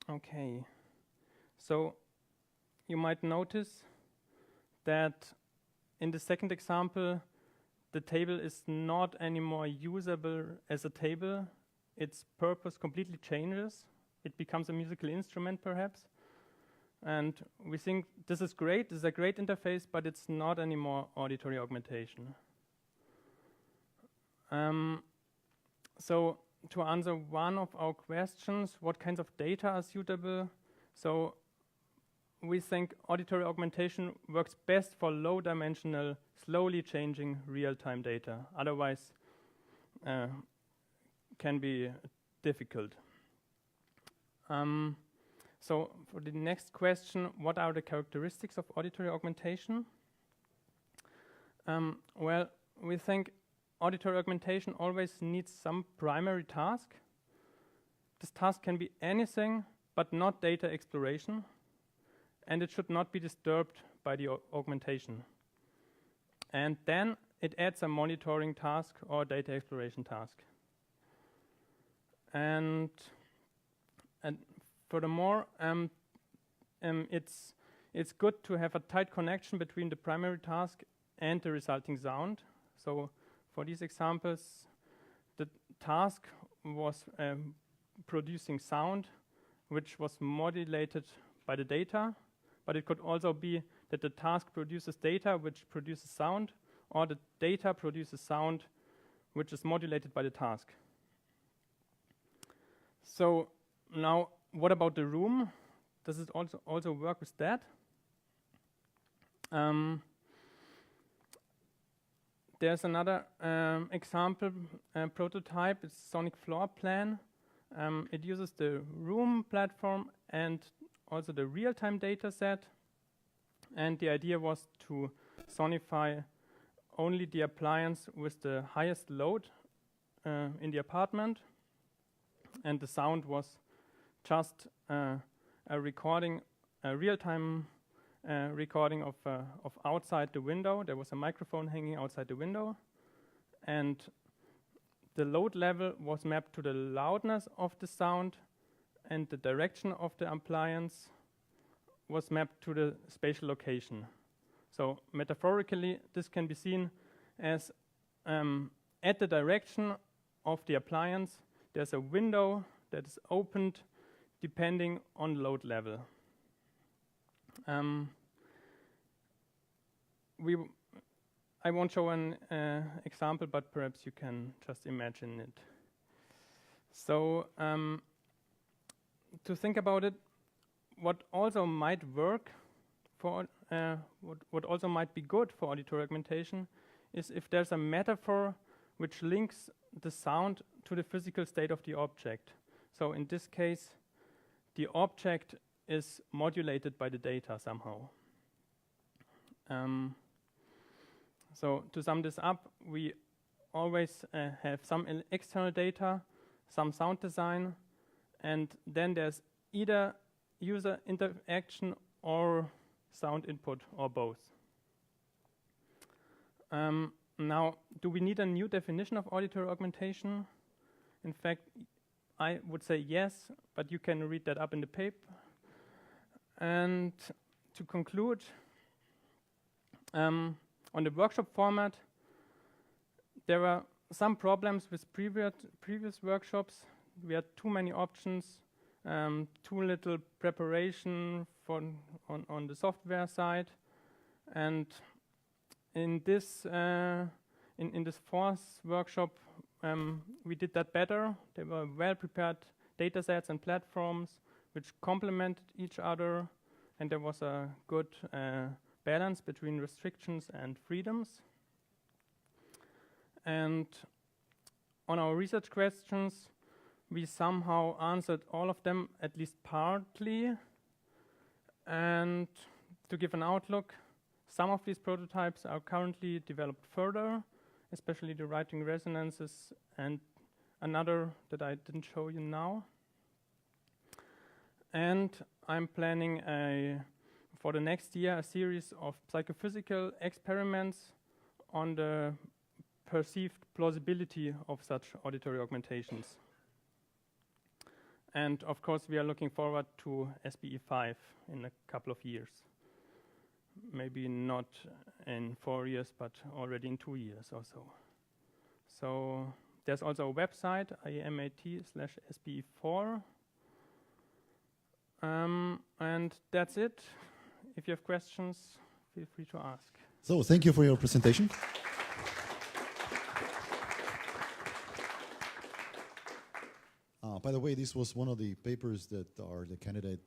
Okay, so you might notice that in the second example, the table is not anymore usable as a table. Its purpose completely changes. It becomes a musical instrument, perhaps. And we think this is great, this is a great interface, but it's not anymore auditory augmentation. So to answer one of our questions, what kinds of data are suitable? So we think auditory augmentation works best for low-dimensional, slowly changing real-time data. Otherwise, can be difficult. So for the next question, what are the characteristics of auditory augmentation? Well, we think auditory augmentation always needs some primary task. This task can be anything, but not data exploration. And it should not be disturbed by the augmentation. And then it adds a monitoring task or data exploration task. And furthermore, it's good to have a tight connection between the primary task and the resulting sound. So for these examples, the task was producing sound, which was modulated by the data. But it could also be that the task produces data which produces sound, or the data produces sound which is modulated by the task. So now, what about the room? Does it also work with that? There's another example prototype. It's Sonic Floor Plan. It uses the room platform and also the real-time data set, and the idea was to sonify only the appliance with the highest load in the apartment, and the sound was just a recording, a real-time recording of outside the window. There was a microphone hanging outside the window, and the load level was mapped to the loudness of the sound, and the direction of the appliance was mapped to the spatial location. So metaphorically, this can be seen as at the direction of the appliance, there's a window that is opened depending on load level. I won't show an example, but perhaps you can just imagine it. So to think about it, what also might work for what also might be good for auditory augmentation is if there's a metaphor which links the sound to the physical state of the object. So in this case, the object is modulated by the data somehow. So to sum this up, we always have some external data, some sound design, and then there's either user interaction or sound input or both. Now, do we need a new definition of auditory augmentation? In fact, I would say yes, but you can read that up in the paper. And to conclude, on the workshop format, there are some problems with previous workshops. We had too many options, too little preparation on the software side, and in this fourth workshop, we did that better. There were well-prepared datasets and platforms which complemented each other, and there was a good balance between restrictions and freedoms. And on our research questions, we somehow answered all of them, at least partly. And to give an outlook, some of these prototypes are currently developed further, especially the writing resonances, and another that I didn't show you now. And I'm planning for the next year a series of psychophysical experiments on the perceived plausibility of such auditory augmentations. And of course, we are looking forward to SBE 5 in a couple of years. Maybe not in 4 years, but already in 2 years or so. So there's also a website, IAMAT/SBE4. And that's it. If you have questions, feel free to ask. So thank you for your presentation. By the way, this was one of the papers that are the candidate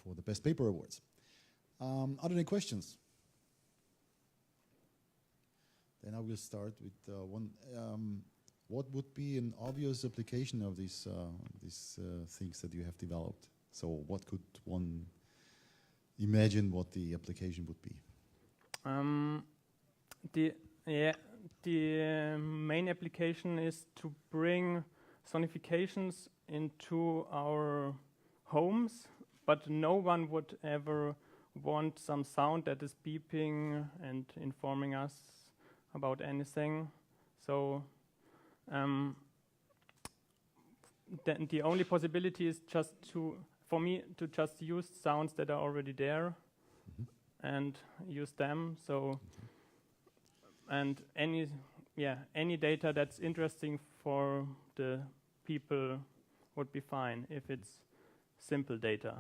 for the Best Paper Awards. Are there any questions? Then I will start with one. What would be an obvious application of these things that you have developed? So what could one imagine what the application would be? The main application is to bring sonifications into our homes, but no one would ever want some sound that is beeping and informing us about anything. So the only possibility is just for me to just use sounds that are already there and use them. So and any data that's interesting for the people would be fine if it's simple data.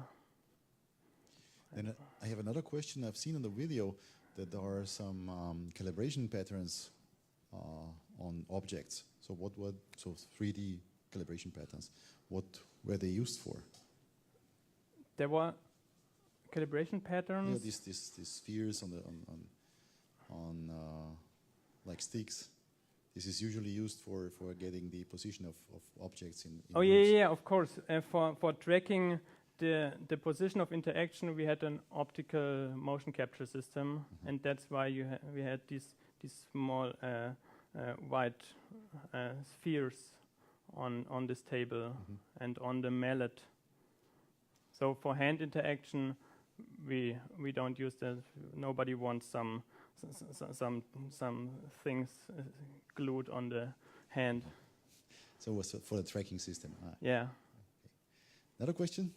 Then I have another question. I've seen in the video that there are some calibration patterns on objects. So 3D calibration patterns? What were they used for? There were calibration patterns. Yeah, these spheres on like sticks. This is usually used for getting the position of objects in oh groups. yeah, of course. For tracking the position of interaction, we had an optical motion capture system, and that's why we had these small white spheres on this table and on the mallet. So for hand interaction, we don't use that. Nobody wants some things glued on the hand. So it was for the tracking system. Yeah. Okay. Another question?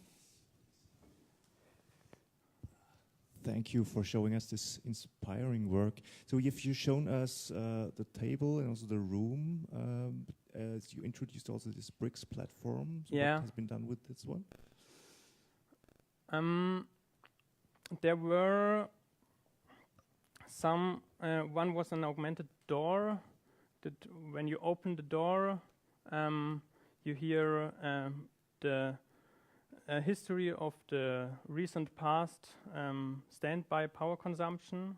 thank you for showing us this inspiring work. So if you've shown us the table and also the room, as you introduced also this bricks platform. So Yeah. what has been done with this one? There were some, one was an augmented door, that when you open the door, you hear the history of the recent past standby power consumption,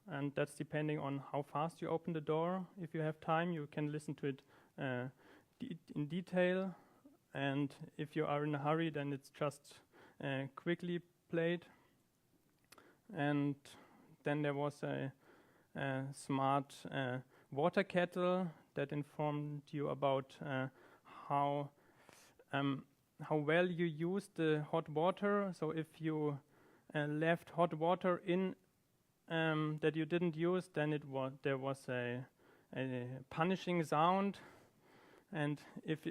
and that's depending on how fast you open the door. If you have time, you can listen to it in detail, and if you are in a hurry, then it's just quickly played. And then there was a smart water kettle that informed you about how well you use the hot water. So if you left hot water in that you didn't use, then there was a punishing sound, and if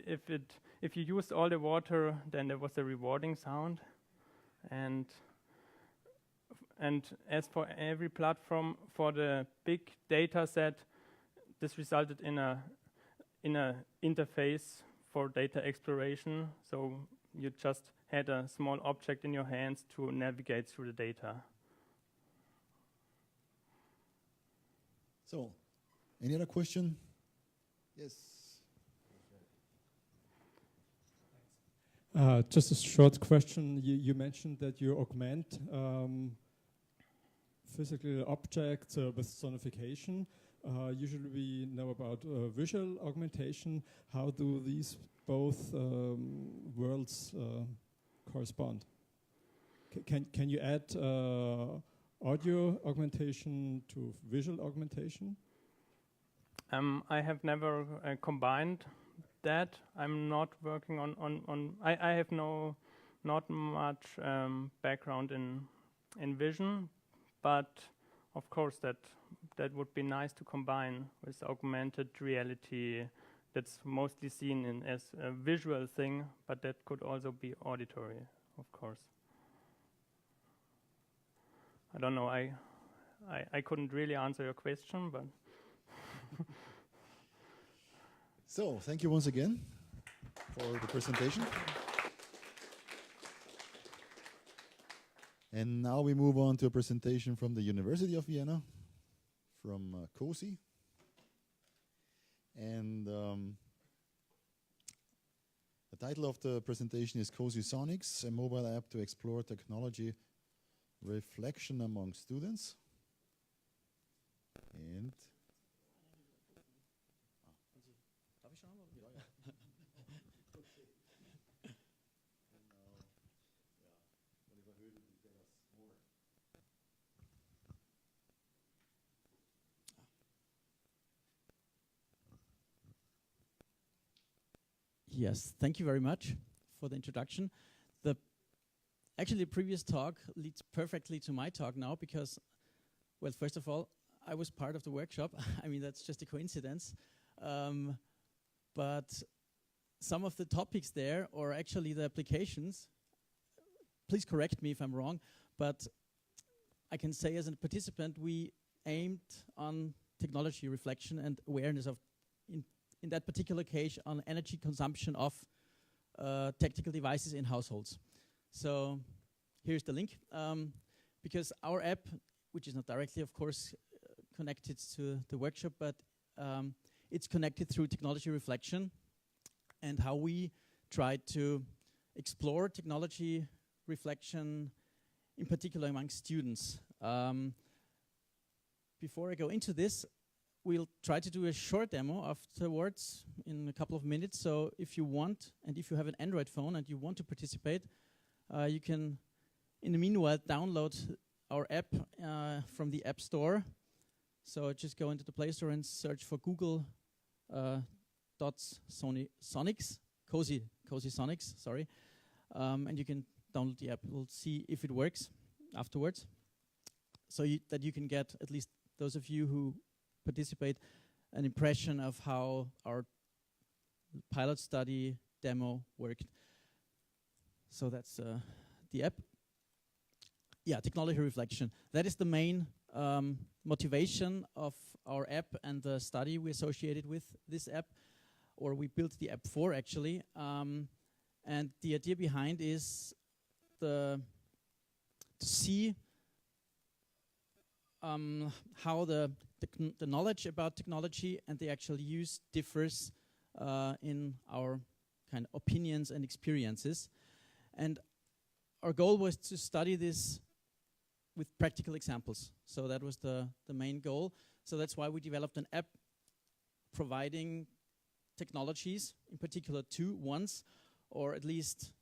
you used all the water, then there was a rewarding sound. And as for every platform, for the big data set, this resulted in a interface for data exploration. So you just had a small object in your hands to navigate through the data. So, any other question? Yes. Just a short question. You mentioned that you augment physical objects with sonification. Usually we know about visual augmentation. How do these both worlds correspond? Can you add audio augmentation to visual augmentation? I have never combined that. I'm not working on I have not much background in vision, but of course that would be nice to combine with augmented reality. That's mostly seen as a visual thing, but that could also be auditory, of course. I don't know, I couldn't really answer your question, but So, thank you once again for the presentation. And now we move on to a presentation from the University of Vienna, from cosy. And the title of the presentation is Cosy Sonics, a mobile app to explore technology reflection among students. And Yes, thank you very much for the introduction. Actually, the previous talk leads perfectly to my talk now because, well, first of all, I was part of the workshop. I mean, that's just a coincidence. But some of the topics there, or actually the applications, please correct me if I'm wrong, but I can say as a participant, we aimed on technology reflection and awareness of, in that particular case, on energy consumption of technical devices in households. So here's the link, because our app, which is not directly, of course, connected to the workshop, but it's connected through technology reflection and how we try to explore technology reflection, in particular among students. Before I go into this, we'll try to do a short demo afterwards in a couple of minutes. So if you want, and if you have an Android phone and you want to participate, you can, in the meanwhile, download our app from the App Store. So just go into the Play Store and search for Google Sonics, cosy Sonics, sorry. And you can download the app. We'll see if it works afterwards. So that you can get, at least those of you who participate, an impression of how our pilot study demo worked. So that's the app. Yeah, technology reflection. That is the main motivation of our app and the study we associated with this app, or we built the app for actually. And the idea behind is to see how the knowledge about technology and the actual use differs in our kind of opinions and experiences. And our goal was to study this with practical examples. So that was the main goal. So that's why we developed an app providing technologies, in particular two ones, or at least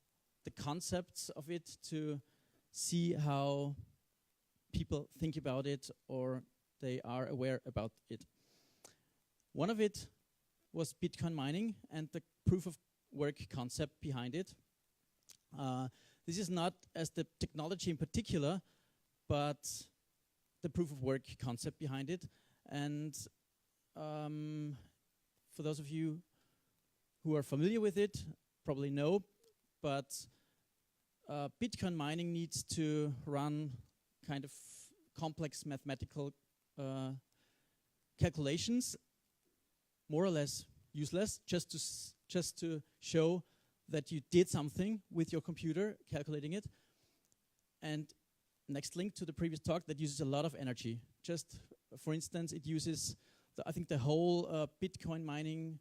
the concepts of it, to see how people think about it or they are aware about it. One of it was Bitcoin mining and the proof of work concept behind it. This is not as the technology in particular, but the proof of work concept behind it. And for those of you who are familiar with it, probably know, but Bitcoin mining needs to run kind of complex mathematical calculations, more or less useless, just to show that you did something with your computer, calculating it. And next link to the previous talk, that uses a lot of energy. Just for instance, it uses, I think the whole Bitcoin mining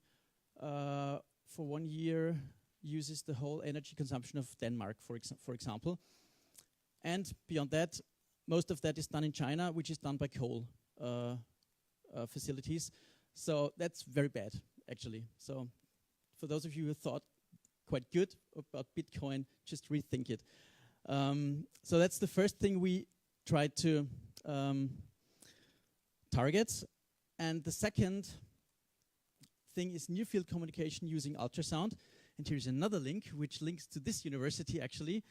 for 1 year uses the whole energy consumption of Denmark, for example. And beyond that, most of that is done in China, which is done by coal facilities. So that's very bad, actually. So for those of you who thought quite good about Bitcoin, just rethink it. So that's the first thing we tried to target. And the second thing is near-field communication using ultrasound. And here's another link, which links to this university, actually,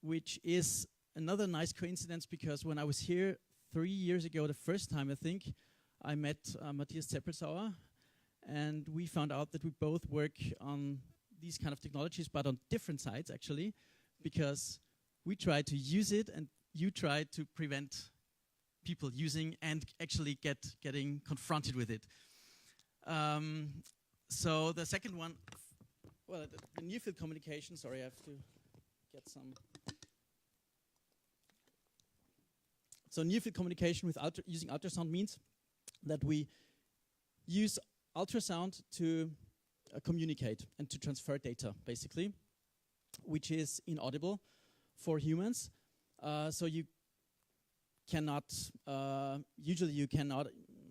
which is another nice coincidence, because when I was here 3 years ago, the first time, I think, I met Matthias Zeppelsauer, and we found out that we both work on these kind of technologies, but on different sides, actually, because we try to use it, and you try to prevent people using and actually getting confronted with it. So the second one, well, the near-field communication, sorry, I have to get some. So near-field communication with using ultrasound means that we use ultrasound to communicate and to transfer data, basically, which is inaudible for humans. So you cannot, usually you cannot,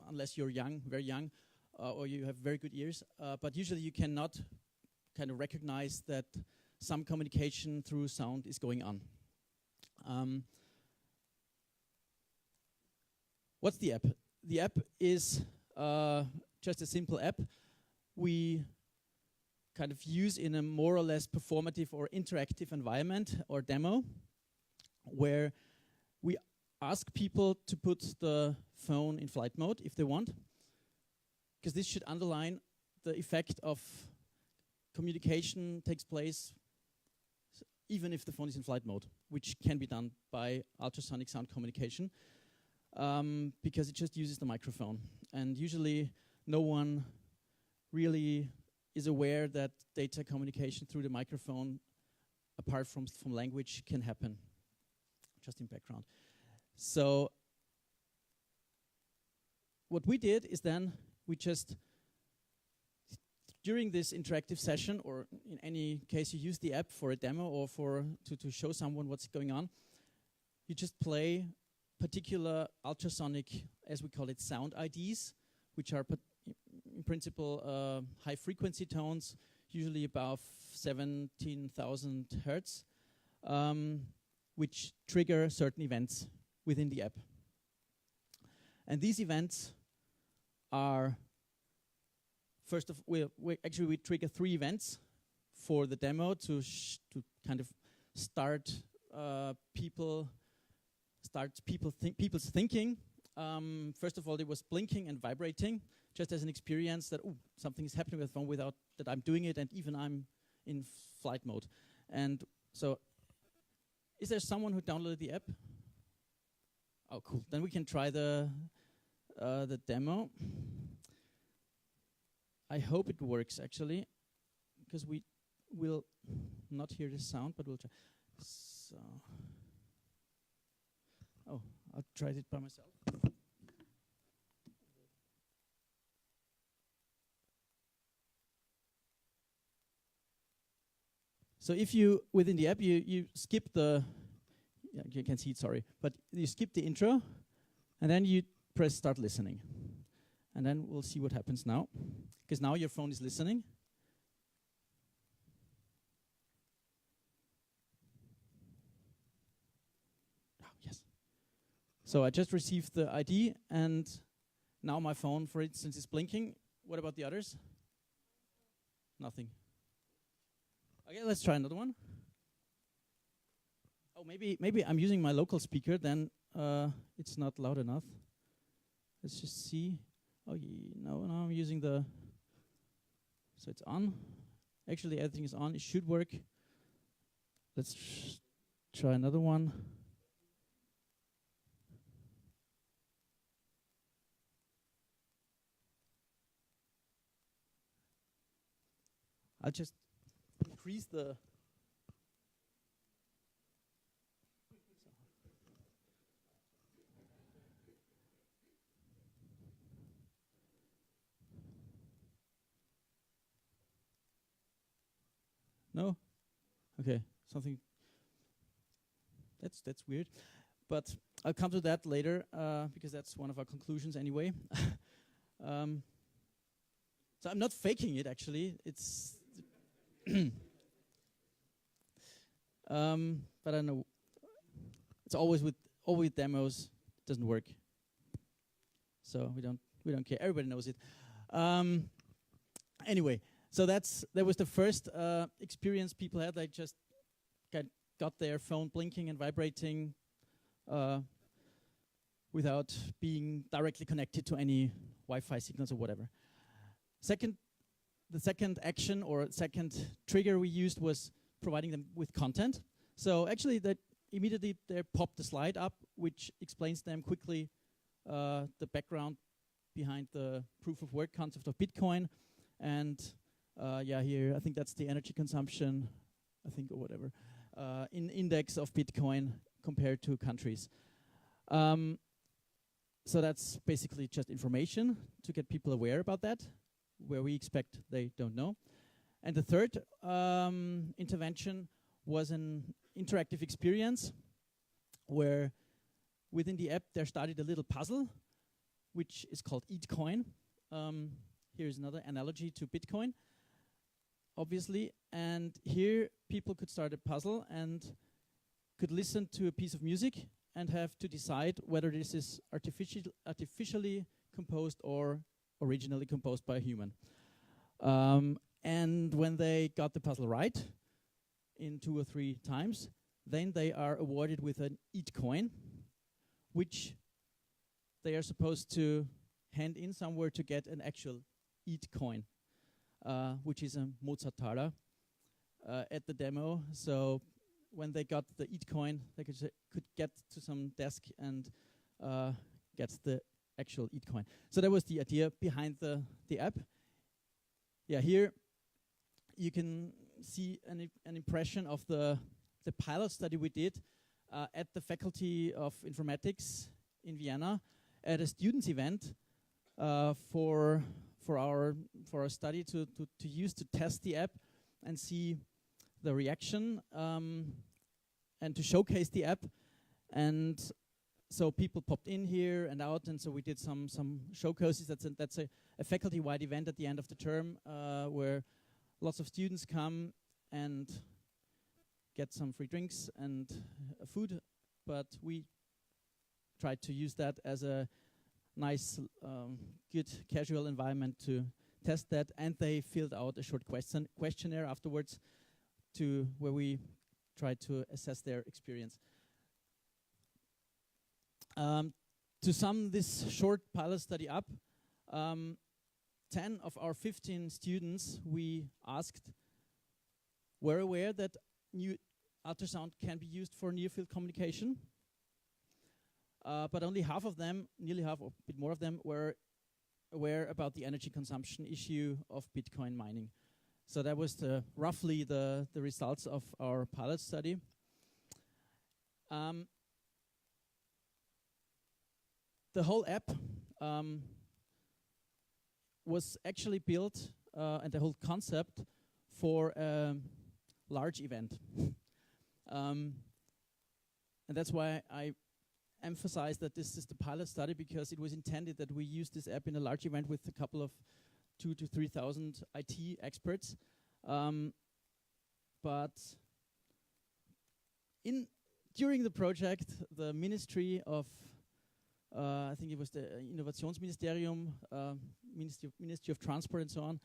unless you're young, very young, or you have very good ears, but usually you cannot kind of recognize that some communication through sound is going on. What's the app? The app is just a simple app we kind of use in a more or less performative or interactive environment or demo, where we ask people to put the phone in flight mode if they want, because this should underline the effect of communication takes place even if the phone is in flight mode, which can be done by ultrasonic sound communication, because it just uses the microphone. And usually no one really is aware that data communication through the microphone, apart from language, can happen, just in background. So what we did is then we just, during this interactive session, or in any case you use the app for a demo or to show someone what's going on, you just play particular ultrasonic, as we call it, sound IDs, which are in principle high frequency tones, usually above 17,000 hertz, which trigger certain events within the app. And these events are, first of we trigger 3 events for the demo to kind of start people's thinking. First of all, it was blinking and vibrating, just as an experience that something is happening with the phone without that I'm doing it, and even I'm in flight mode. And so Is there someone who downloaded the app? Oh, cool. Then we can try the demo. I hope it works actually, because we will not hear the sound, but we'll try. So, oh, I tried it by myself. So if you, within the app, you skip the, yeah, you can see it, sorry, but you skip the intro, and then you press start listening. And then we'll see what happens now, because now your phone is listening. Oh, yes. So I just received the ID, and now my phone, for instance, is blinking. What about the others? Nothing. Okay, let's try another one. Oh, maybe I'm using my local speaker, then it's not loud enough. Let's just see. Oh, no, I'm using the, so it's on. Actually, everything is on. It should work. Let's try another one. I'll just increase the. No? Okay, something. That's weird, but I'll come to that later because that's one of our conclusions anyway. So I'm not faking it actually. It's. But I know it's always with demos, it doesn't work. So we don't care. Everybody knows it. Anyway, so that was the first experience people had. They just got their phone blinking and vibrating without being directly connected to any Wi-Fi signals or whatever. The second action or second trigger we used was providing them with content. So actually, that immediately there popped a slide up which explains them quickly the background behind the proof of work concept of Bitcoin, and yeah, here I think that's the energy consumption, I think, or whatever, in index of Bitcoin compared to countries. So that's basically just information to get people aware about that, where we expect they don't know. And the third intervention was an interactive experience where within the app there started a little puzzle which is called Eat Coin. Here's another analogy to Bitcoin, obviously. And here people could start a puzzle and could listen to a piece of music and have to decide whether this is artificially composed or originally composed by a human. And when they got the puzzle right in 2 or 3 times, then they are awarded with an Eat Coin, which they are supposed to hand in somewhere to get an actual Eat Coin, which is a Mozartaler at the demo. So when they got the Eat Coin, they could get to some desk and get the actual Eat Coin. So that was the idea behind the app. Yeah, here you can see an impression of the pilot study we did at the Faculty of Informatics in Vienna at a students' event for our study to use to test the app and see the reaction and to showcase the app. And so people popped in here and out, and so we did some showcases. That's a faculty-wide event at the end of the term where lots of students come and get some free drinks and food, but we tried to use that as a nice, good, casual environment to test that, and they filled out a short questionnaire afterwards where we tried to assess their experience. To sum this short pilot study up, 10 of our 15 students we asked were aware that ultrasound can be used for near-field communication, but only half of them, nearly half or a bit more of them, were aware about the energy consumption issue of Bitcoin mining. So that was roughly the results of our pilot study. The whole app was actually built, and the whole concept, for a large event. And that's why I emphasize that this is the pilot study, because it was intended that we use this app in a large event with a couple of 2,000 to 3,000 IT experts. But during the project, the Ministry of, I think it was the Innovationsministerium, Ministry of Transport and so on,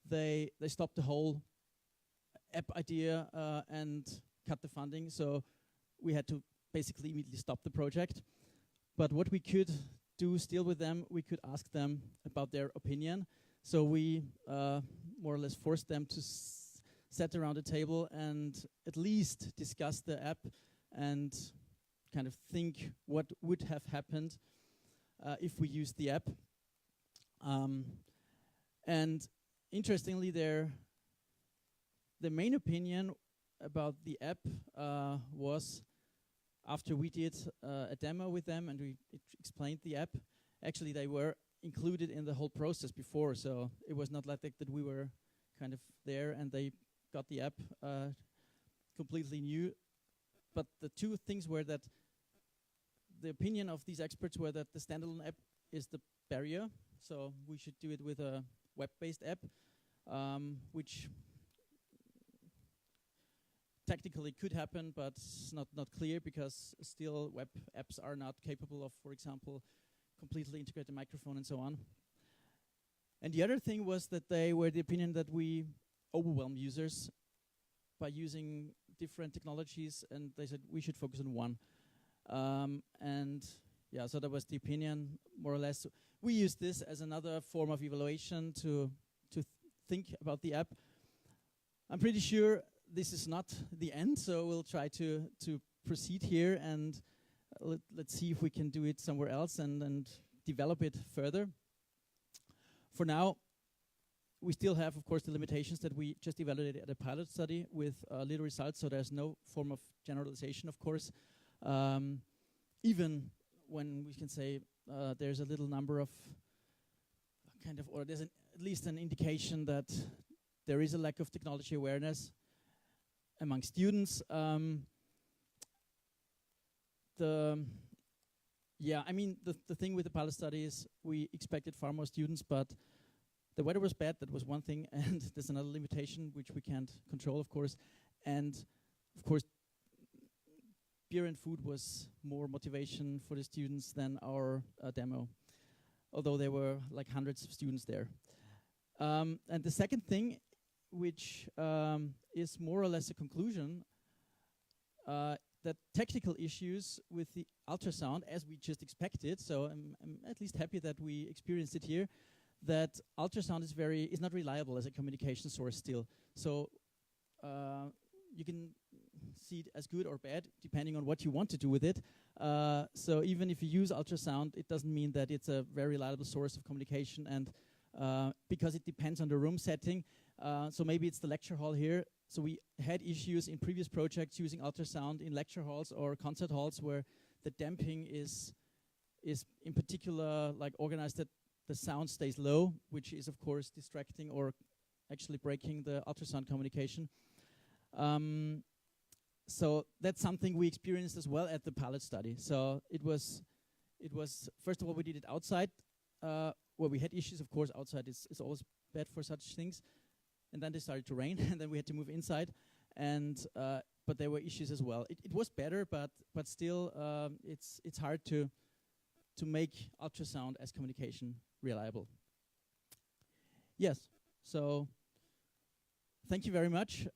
they stopped the whole app idea and cut the funding. So we had to basically immediately stop the project. But what we could do still with them, we could ask them about their opinion. So we more or less forced them to sit around a table and at least discuss the app and kind of think what would have happened if we used the app. And interestingly, the main opinion about the app was, after we did a demo with them and we explained the app, actually they were included in the whole process before, so it was not like that we were kind of there and they got the app completely new. But the two things were that the opinion of these experts were that the standalone app is the barrier, so we should do it with a web-based app, which technically could happen, but it's not clear, because still web apps are not capable of, for example, completely integrated microphone and so on. And the other thing was that they were the opinion that we overwhelm users by using different technologies, and they said we should focus on one. And yeah, so that was the opinion, more or less. We used this as another form of evaluation to think about the app. I'm pretty sure this is not the end, so we'll try to proceed here, and let's see if we can do it somewhere else and develop it further. For now, we still have, of course, the limitations that we just evaluated at a pilot study with little results, so there's no form of generalization, of course. Even when we can say there's a little number of or there's at least an indication that there is a lack of technology awareness among students. The thing with the pilot study is we expected far more students, but the weather was bad, that was one thing, and there's another limitation which we can't control, of course. And of course, beer and food was more motivation for the students than our demo, although there were like hundreds of students there. And the second thing, which is more or less a conclusion, that technical issues with the ultrasound, as we just expected, so I'm at least happy that we experienced it here, that ultrasound is not reliable as a communication source still. So you can see it as good or bad, depending on what you want to do with it. So even if you use ultrasound, it doesn't mean that it's a very reliable source of communication, and because it depends on the room setting. So maybe it's the lecture hall here. So we had issues in previous projects using ultrasound in lecture halls or concert halls where the damping is in particular like organized that the sound stays low, which is of course distracting or actually breaking the ultrasound communication. So that's something we experienced as well at the pilot study. So it was first of all, we did it outside, where we had issues. Of course, outside is always bad for such things. And then they started to rain, and then we had to move inside. And but there were issues as well. It was better, but still, it's hard to make ultrasound as communication reliable. Yes. So thank you very much.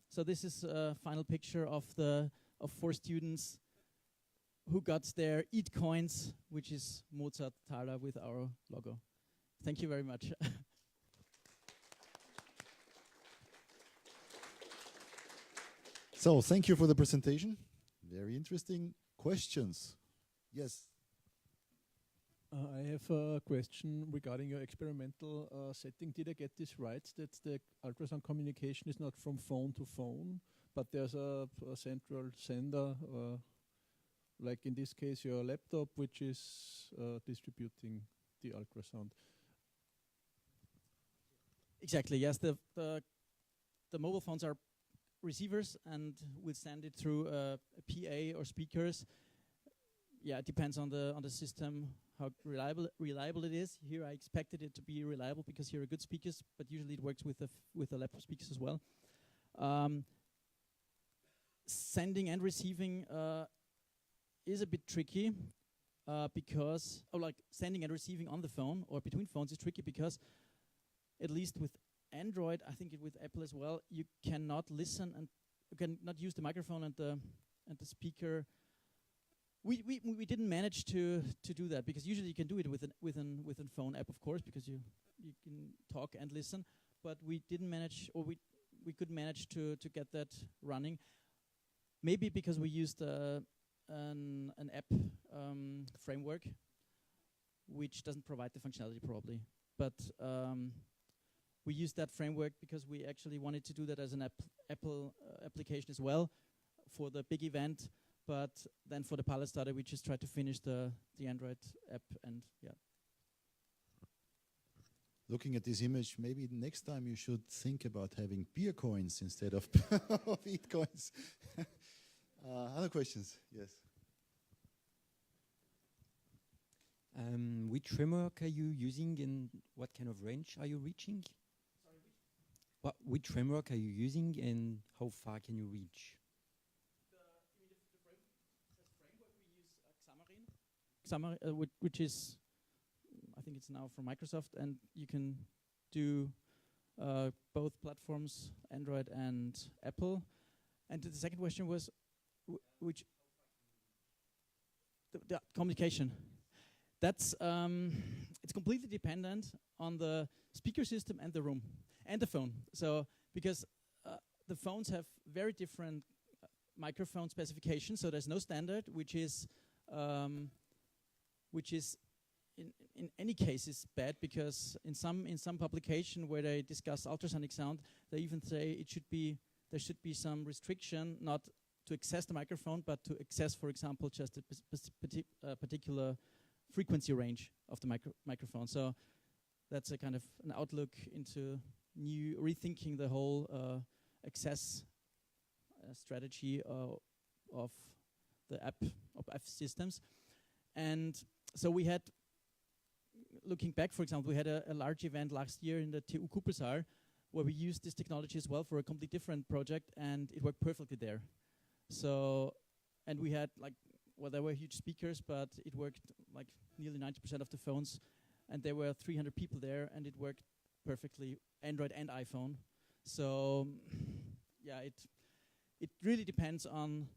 So this is a final picture of 4 students who got their EAT coins, which is Mozart Thaler with our logo. Thank you very much. So, thank you for the presentation. Very interesting questions. Yes. I have a question regarding your experimental setting. Did I get this right, that the ultrasound communication is not from phone to phone, but there's a central sender, like in this case your laptop, which is distributing the ultrasound? Exactly, yes. The mobile phones are receivers and we'll send it through a PA or speakers. Yeah, it depends on the system, how reliable it is. Here I expected it to be reliable because here are good speakers, but usually it works with the laptop speakers as well. Sending and receiving is a bit tricky because, like sending and receiving on the phone or between phones is tricky because, at least with Android, I think with Apple as well, you cannot listen and you cannot use the microphone and the speaker. We didn't manage to do that because usually you can do it with a phone app, of course, because you can talk and listen. But we didn't manage, or we couldn't manage to get that running. Maybe because we used an app framework, which doesn't provide the functionality probably. But we used that framework because we actually wanted to do that as an Apple application as well for the big event. But then for the pilot study, we just tried to finish the Android app and yeah. Looking at this image, maybe next time you should think about having beer coins instead of wheat coins. Other questions? Yes. Which framework are you using and what kind of range are you reaching? Sorry, which framework are you using and how far can you reach? Xamarin, which is, I think it's now from Microsoft, and you can do both platforms, Android and Apple. And the second question was, which the communication. That's it's completely dependent on the speaker system and the room and the phone. So because the phones have very different microphone specifications, so there's no standard, which is in any case is bad because in some publication where they discuss ultrasonic sound, they even say there should be some restriction not to access the microphone, but to access, for example, just a particular frequency range of the microphone. So that's a kind of an outlook into rethinking the whole access strategy of the app systems. And so we had, looking back, for example, we had a large event last year in the TU Kuppelsaal where we used this technology as well for a completely different project, and it worked perfectly there. So, and we had there were huge speakers, but it worked like nearly 90% of the phones, and there were 300 people there, and it worked perfectly, Android and iPhone. So, yeah, it really depends on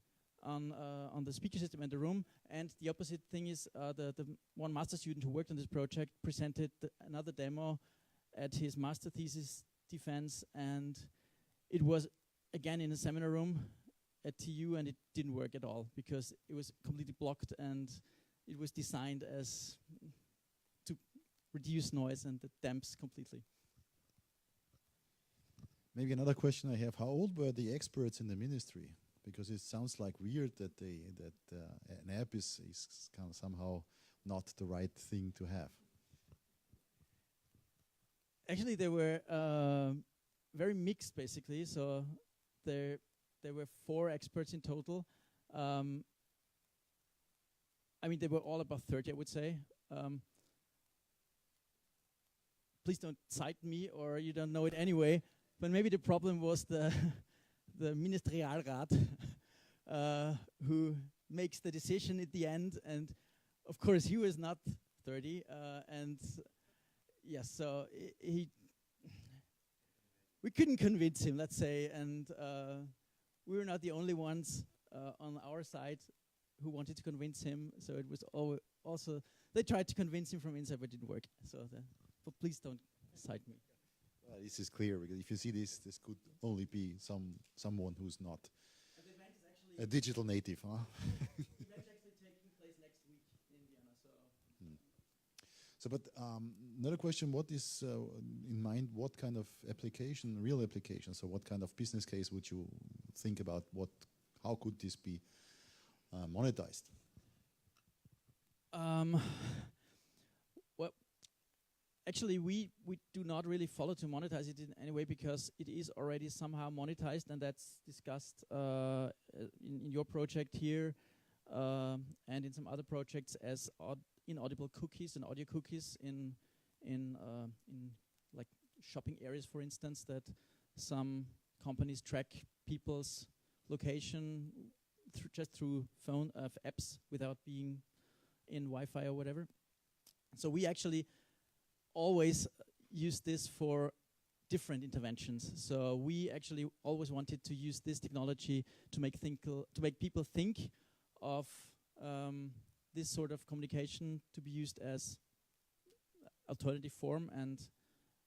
the speaker system and the room. And the opposite thing is the one master student who worked on this project presented another demo at his master thesis defense, and it was again in a seminar room at TU, and it didn't work at all because it was completely blocked and it was designed as to reduce noise and it damps completely. Maybe another question I have: how old were the experts in the ministry? Because it sounds like weird that an app is kind of somehow not the right thing to have. Actually, they were very mixed, basically. So there were 4 experts in total. I mean, they were all about 30, I would say. Please don't cite me, or you don't know it anyway. But maybe the problem was the Ministerialrat, who makes the decision at the end. And of course, he was not 30. And yes, so we couldn't convince him, let's say. And we were not the only ones on our side who wanted to convince him. So it was also, they tried to convince him from inside, but it didn't work. So but please don't cite me. This is clear, because if you see this could only be someone who's not a digital native, huh? Event's actually taking place next week in Vienna. So. But another question: what is in mind? What kind of application, real application? So, what kind of business case would you think about? How could this be monetized? Well, actually, we do not really follow to monetize it in any way because it is already somehow monetized, and that's discussed in your project here and in some other projects as inaudible cookies and audio cookies in like shopping areas, for instance, that some companies track people's location just through phone apps without being in Wi-Fi or whatever. So we actually always use this for different interventions. So we actually always wanted to use this technology to make people think of this sort of communication to be used as alternative form and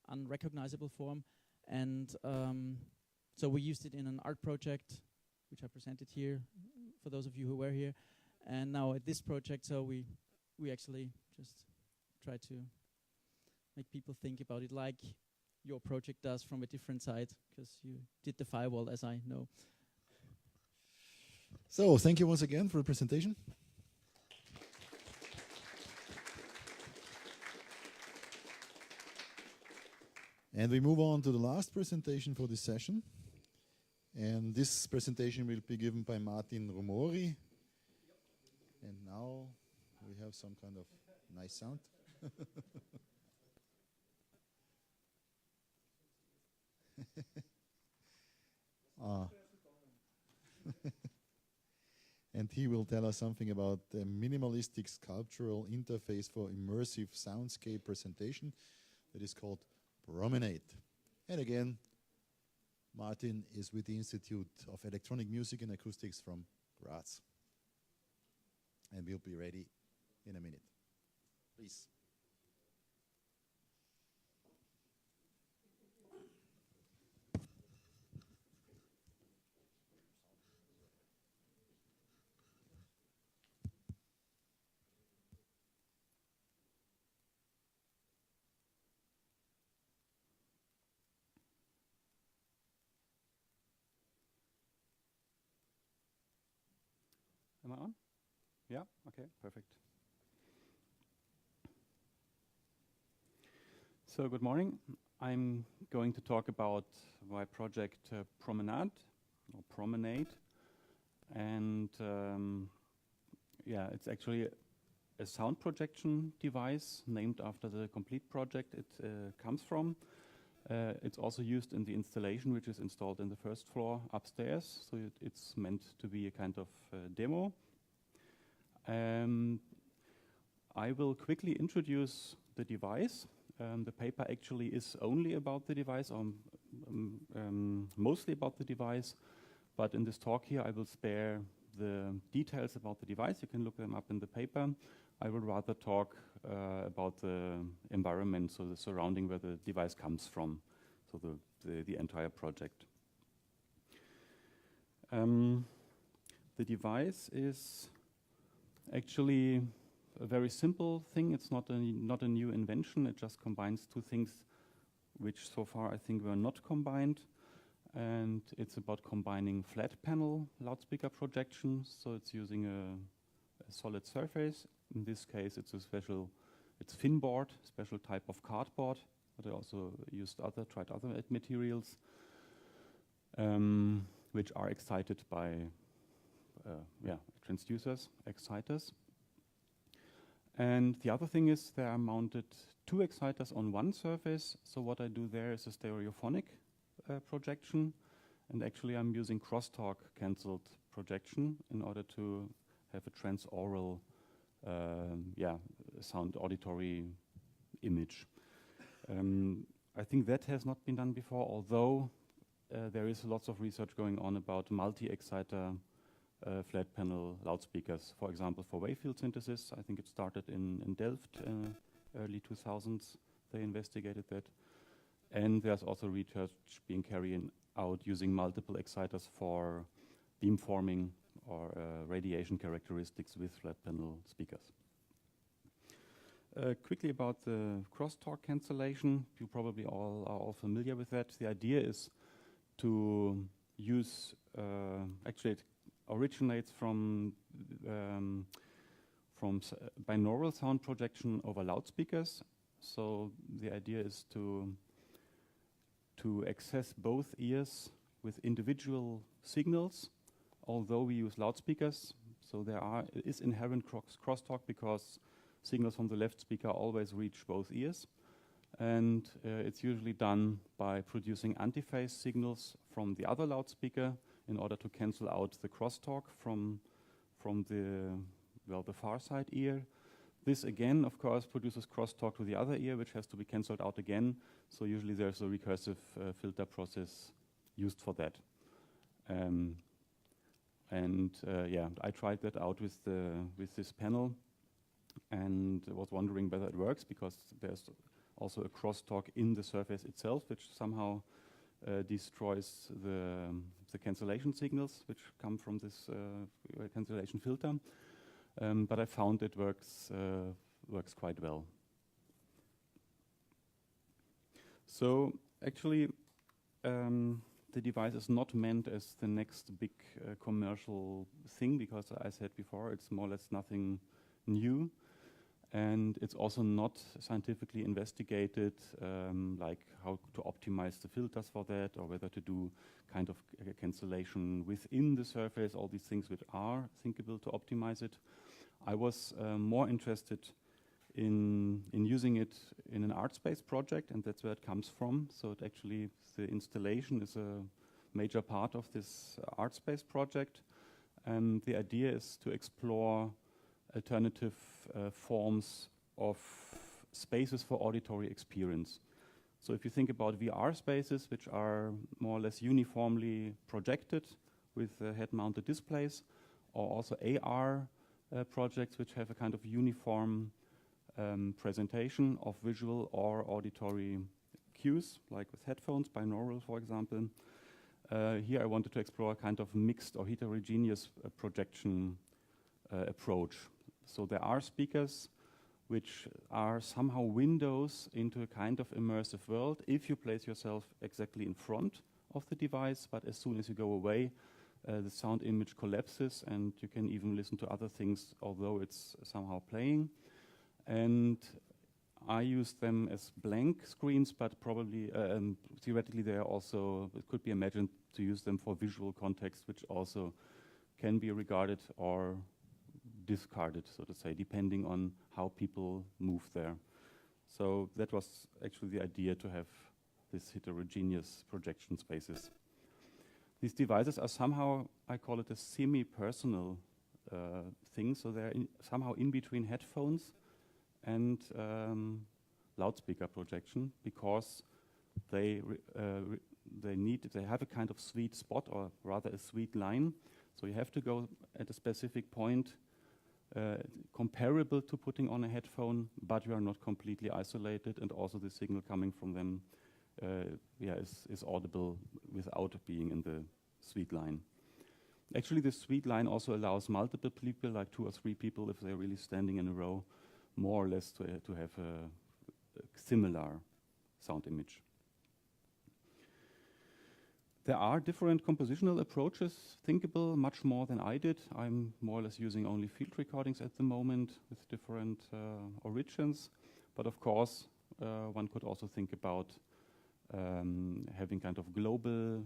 unrecognizable form. And so we used it in an art project, which I presented here for those of you who were here. And now at this project, so we actually just try to make people think about it like your project does from a different side, because you did the firewall, as I know. So thank you once again for the presentation. And we move on to the last presentation for this session. And this presentation will be given by Martin Rumori. And now we have some kind of nice sound. And he will tell us something about the minimalistic sculptural interface for immersive soundscape presentation that is called Promenade. And again, Martin is with the Institute of Electronic Music and Acoustics from Graz. And we'll be ready in a minute. Please. Am I on? Yeah, okay, perfect. So good morning. I'm going to talk about my project Promenade, or Promenade. And yeah, it's actually a sound projection device named after the complete project it comes from. It's also used in the installation, which is installed in the first floor upstairs. So it's meant to be a kind of demo. I will quickly introduce the device. The paper actually is only about the device, or mostly about the device. But in this talk here, I will spare the details about the device. You can look them up in the paper. I will rather talk about the environment, so the surrounding where the device comes from, so the entire project. The device is actually a very simple thing. It's not a new invention. It just combines two things which so far I think were not combined. And it's about combining flat panel loudspeaker projections. So it's using a solid surface. In this case, it's thin board, special type of cardboard. But I also tried other materials, which are excited by transducers, exciters. And the other thing is there are mounted two exciters on one surface. So what I do there is a stereophonic projection. And actually I'm using crosstalk cancelled projection in order to have a transaural sound auditory image. I think that has not been done before, although there is lots of research going on about multi-exciter flat panel loudspeakers, for example, for wave field synthesis. I think it started in Delft, early 2000s. They investigated that. And there's also research being carried out using multiple exciters for beamforming or radiation characteristics with flat panel speakers. Quickly about the crosstalk cancellation. You probably all are all familiar with that. The idea is to use, actually it originates from binaural sound projection over loudspeakers. So the idea is to access both ears with individual signals, although we use loudspeakers. So there is inherent crosstalk because signals from the left speaker always reach both ears. And it's usually done by producing antiphase signals from the other loudspeaker in order to cancel out the crosstalk from the far side ear. This again, of course, produces crosstalk to the other ear, which has to be cancelled out again. So usually there's a recursive filter process used for that. Yeah, I tried that out with this panel, and was wondering whether it works, because there's also a crosstalk in the surface itself, which somehow destroys the cancellation signals which come from this cancellation filter. But I found it works quite well. So actually, the device is not meant as the next big commercial thing, because I said before, it's more or less nothing new. And it's also not scientifically investigated, like how to optimize the filters for that, or whether to do kind of cancellation within the surface, all these things which are thinkable to optimize it. I was more interested in using it in an art space project, and that's where it comes from. So it actually, the installation is a major part of this art space project. And the idea is to explore alternative forms of spaces for auditory experience. So if you think about VR spaces, which are more or less uniformly projected with head-mounted displays, or also AR projects which have a kind of uniform presentation of visual or auditory cues, like with headphones, binaural, for example. Here I wanted to explore a kind of mixed or heterogeneous projection approach. So there are speakers which are somehow windows into a kind of immersive world if you place yourself exactly in front of the device, but as soon as you go away, the sound image collapses and you can even listen to other things, although it's somehow playing. And I use them as blank screens, but probably theoretically they are also, it could be imagined to use them for visual context, which also can be regarded or discarded, so to say, depending on how people move there. So that was actually the idea, to have this heterogeneous projection spaces. These devices are somehow, I call it a semi-personal thing, so they're somehow in between headphones and loudspeaker projection, because they have a kind of sweet spot, or rather a sweet line. So you have to go at a specific point, comparable to putting on a headphone, but you are not completely isolated, and also the signal coming from them is audible without being in the sweet line. Actually, the sweet line also allows multiple people, like 2 or 3 people, if they're really standing in a row, more or less to have a similar sound image. There are different compositional approaches thinkable, much more than I did. I'm more or less using only field recordings at the moment with different origins. But of course, one could also think about having kind of global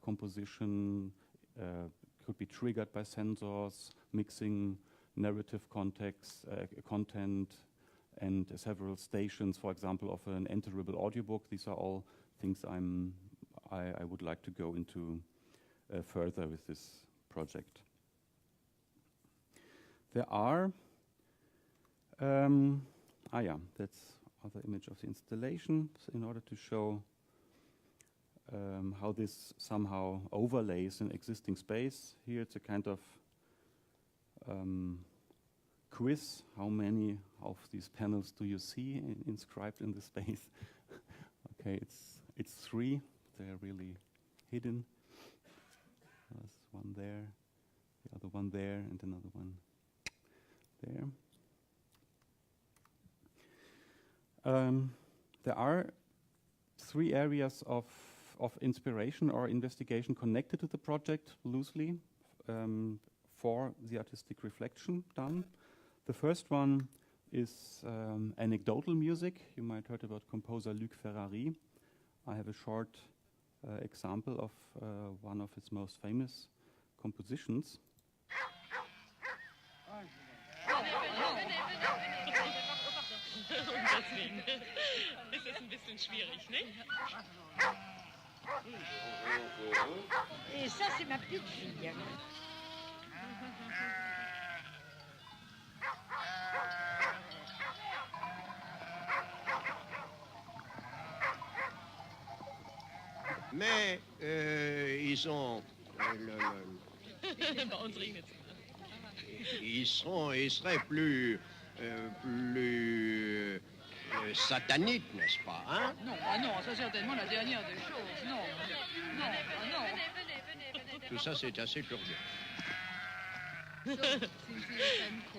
composition, could be triggered by sensors, mixing narrative context, content, and several stations, for example, of an enterable audiobook. These are all things I would like to go into further with this project. There are, that's other image of the installation, so in order to show how this somehow overlays an existing space. Here it's a kind of quiz. How many of these panels do you see inscribed in the space? Okay, it's 3. They're really hidden. There's one there, the other one there, and another one there. There are 3 areas of inspiration or investigation connected to the project loosely for the artistic reflection done. The first one is anecdotal music. You might heard about composer Luc Ferrari. I have a short example of one of his most famous compositions. Ist das ein bisschen schwierig, nicht? Et ça, c'est ma petite fille. Mais ils sont... ils seraient plus sataniques, n'est-ce pas, hein? Non, ah non, ça c'est certainement la dernière des choses. Non, non, non. Tout ça, c'est assez curieux.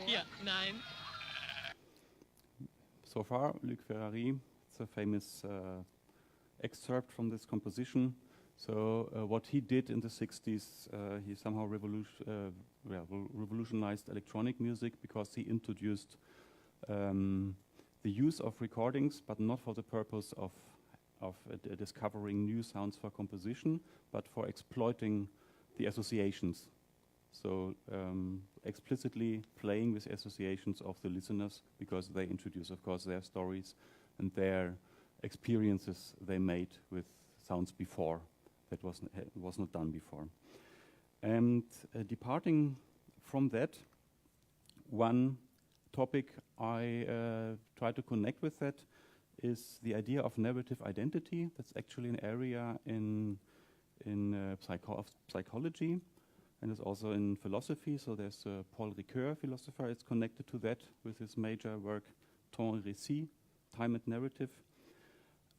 Ja, nein. So far, Luc Ferrari, it's a famous excerpt from this composition. So what he did in the 60s, he somehow revolutionized electronic music because he introduced the use of recordings, but not for the purpose of discovering new sounds for composition, but for exploiting the associations. So explicitly playing with associations of the listeners, because they introduce, of course, their stories and their experiences they made with sounds before that was not done before. And departing from that, one topic I try to connect with that is the idea of narrative identity. That's actually an area in psychology, and it's also in philosophy. So there's Paul Ricoeur, philosopher, is connected to that with his major work, Temps et Récit, Time and Narrative.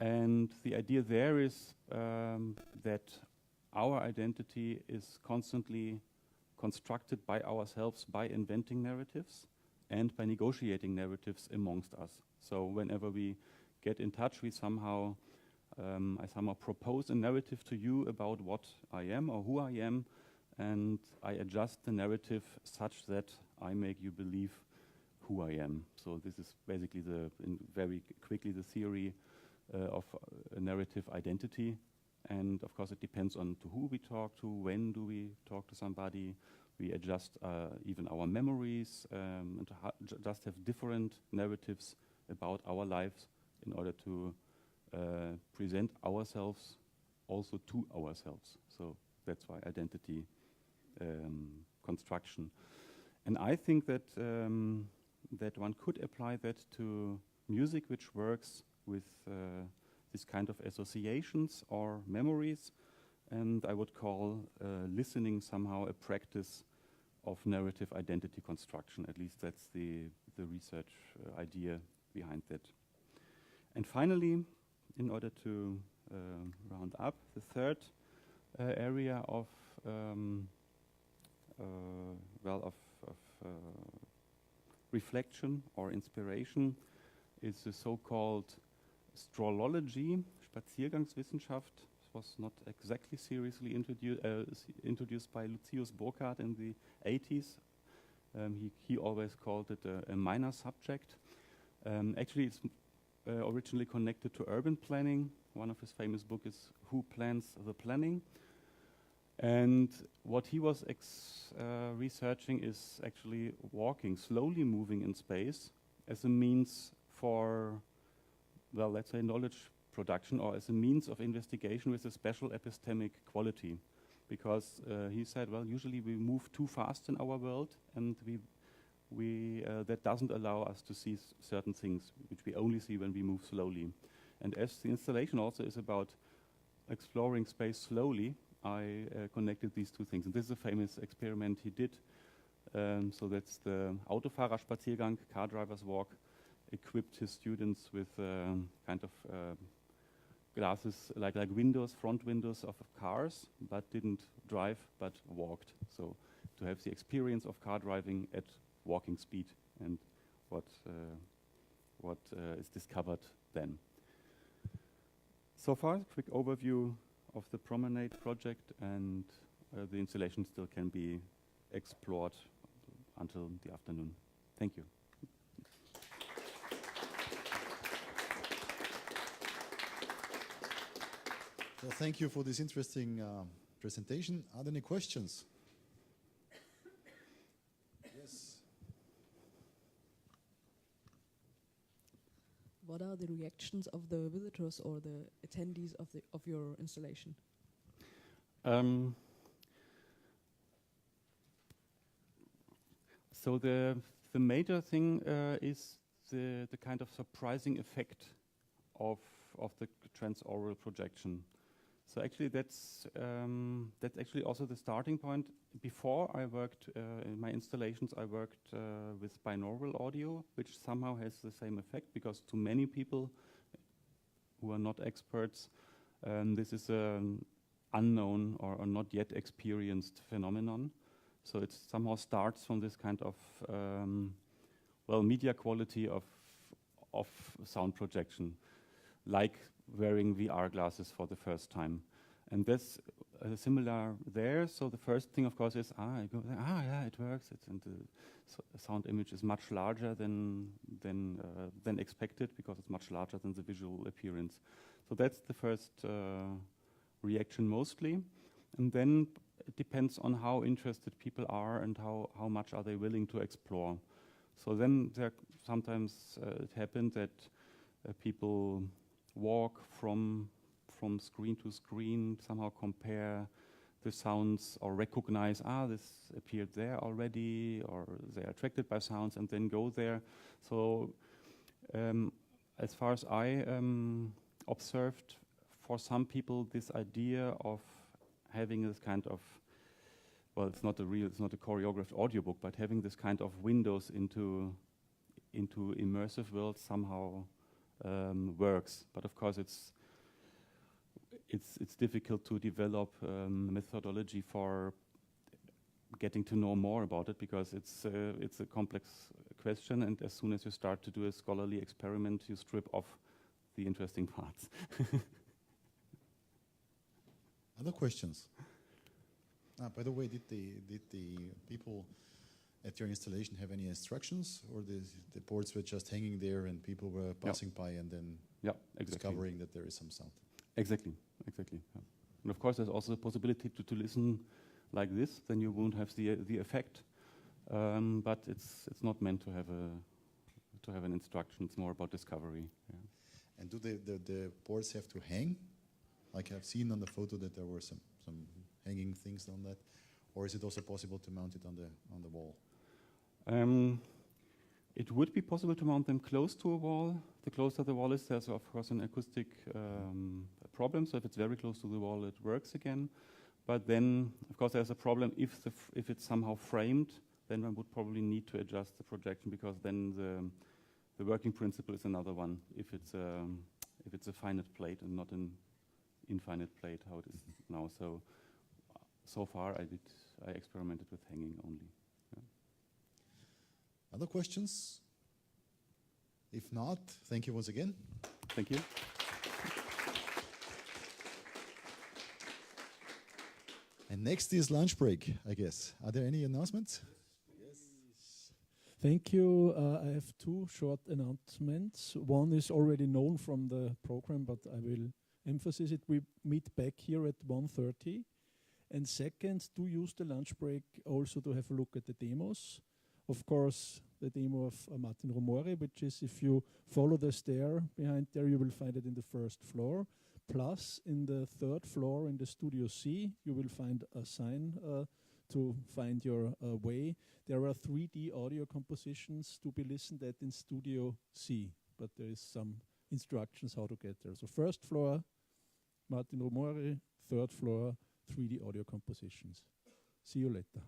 And the idea there is that our identity is constantly constructed by ourselves by inventing narratives and by negotiating narratives amongst us. So whenever we get in touch, we somehow, I somehow propose a narrative to you about what I am or who I am, and I adjust the narrative such that I make you believe who I am. So this is basically very quickly the theory of a narrative identity. And of course it depends on to who we talk to, when do we talk to somebody. We adjust even our memories and just have different narratives about our lives in order to present ourselves also to ourselves. So that's why identity construction. And I think that that one could apply that to music which works with this kind of associations or memories, and I would call listening somehow a practice of narrative identity construction. At least that's the research idea behind that. And finally, in order to round up, the third area of reflection or inspiration is the so-called Strolology, Spaziergangswissenschaft. It was not exactly seriously introduced by Lucius Burckhardt in the 80s. He always called it a minor subject. Actually, it's originally connected to urban planning. One of his famous books is Who Plans the Planning? And what he was researching is actually walking, slowly moving in space as a means for, well, let's say knowledge production, or as a means of investigation with a special epistemic quality. Because he said, well, usually we move too fast in our world, and that doesn't allow us to see certain things, which we only see when we move slowly. And as the installation also is about exploring space slowly, I connected these two things. And this is a famous experiment he did. So that's the Autofahrerspaziergang, car driver's walk, equipped his students with kind of glasses like windows, front windows of cars, but didn't drive, but walked. So to have the experience of car driving at walking speed and what is discovered then. So far, quick overview of the Promenade project, and the installation still can be explored until the afternoon. Thank you. So thank you for this interesting presentation. Are there any questions? Yes. What are the reactions of the visitors or the attendees of your installation? So the major thing is the kind of surprising effect of the transoral projection. So actually that's actually also the starting point. Before I worked in my installations, I worked with binaural audio, which somehow has the same effect, because to many people who are not experts, this is an unknown or not yet experienced phenomenon. So it somehow starts from this kind of media quality of sound projection, like wearing VR glasses for the first time. And that's similar there. So the first thing, of course, is, yeah, it works. And the sound image is much larger than expected, because it's much larger than the visual appearance. So that's the first reaction mostly. And then it depends on how interested people are and how much are they willing to explore. So then sometimes it happened that people walk from screen to screen, somehow compare the sounds or recognize, this appeared there already, or they're attracted by sounds and then go there. So as far as I observed, for some people this idea of having this kind of, it's not a choreographed audiobook, but having this kind of windows into immersive worlds somehow works. But of course it's difficult to develop methodology for getting to know more about it, because it's a complex question, and as soon as you start to do a scholarly experiment, you strip off the interesting parts. Other questions? By the way, did the people at your installation have any instructions, or the boards were just hanging there and people were passing by and then discovering that there is some sound? Exactly. Yeah. And of course, there's also the possibility to listen like this. Then you won't have the effect. But it's not meant to have an instruction. It's more about discovery. Yeah. And do the boards have to hang? Like I've seen on the photo that there were some hanging things on that, or is it also possible to mount it on the wall? It would be possible to mount them close to a wall. The closer the wall is, there's of course an acoustic problem. So if it's very close to the wall, it works again. But then, of course, there's a problem if it's somehow framed. Then one would probably need to adjust the projection, because then the working principle is another one. If it's a finite plate and not an infinite plate, how it is now. So far, I experimented with hanging only. Yeah. Other questions? If not, thank you once again. Thank you. And next is lunch break, I guess. Are there any announcements? Yes. Thank you. I have two short announcements. One is already known from the program, but I will emphasize it. We meet back here at 1:30. And second, do use the lunch break also to have a look at the demos. Of course, the demo of Martin Rumori, which is, if you follow the stair behind there, you will find it in the first floor. Plus, in the third floor, in the Studio C, you will find a sign to find your way. There are 3D audio compositions to be listened at in Studio C, but there is some instructions how to get there. So first floor, Martin Rumori, third floor, 3D audio compositions. See you later.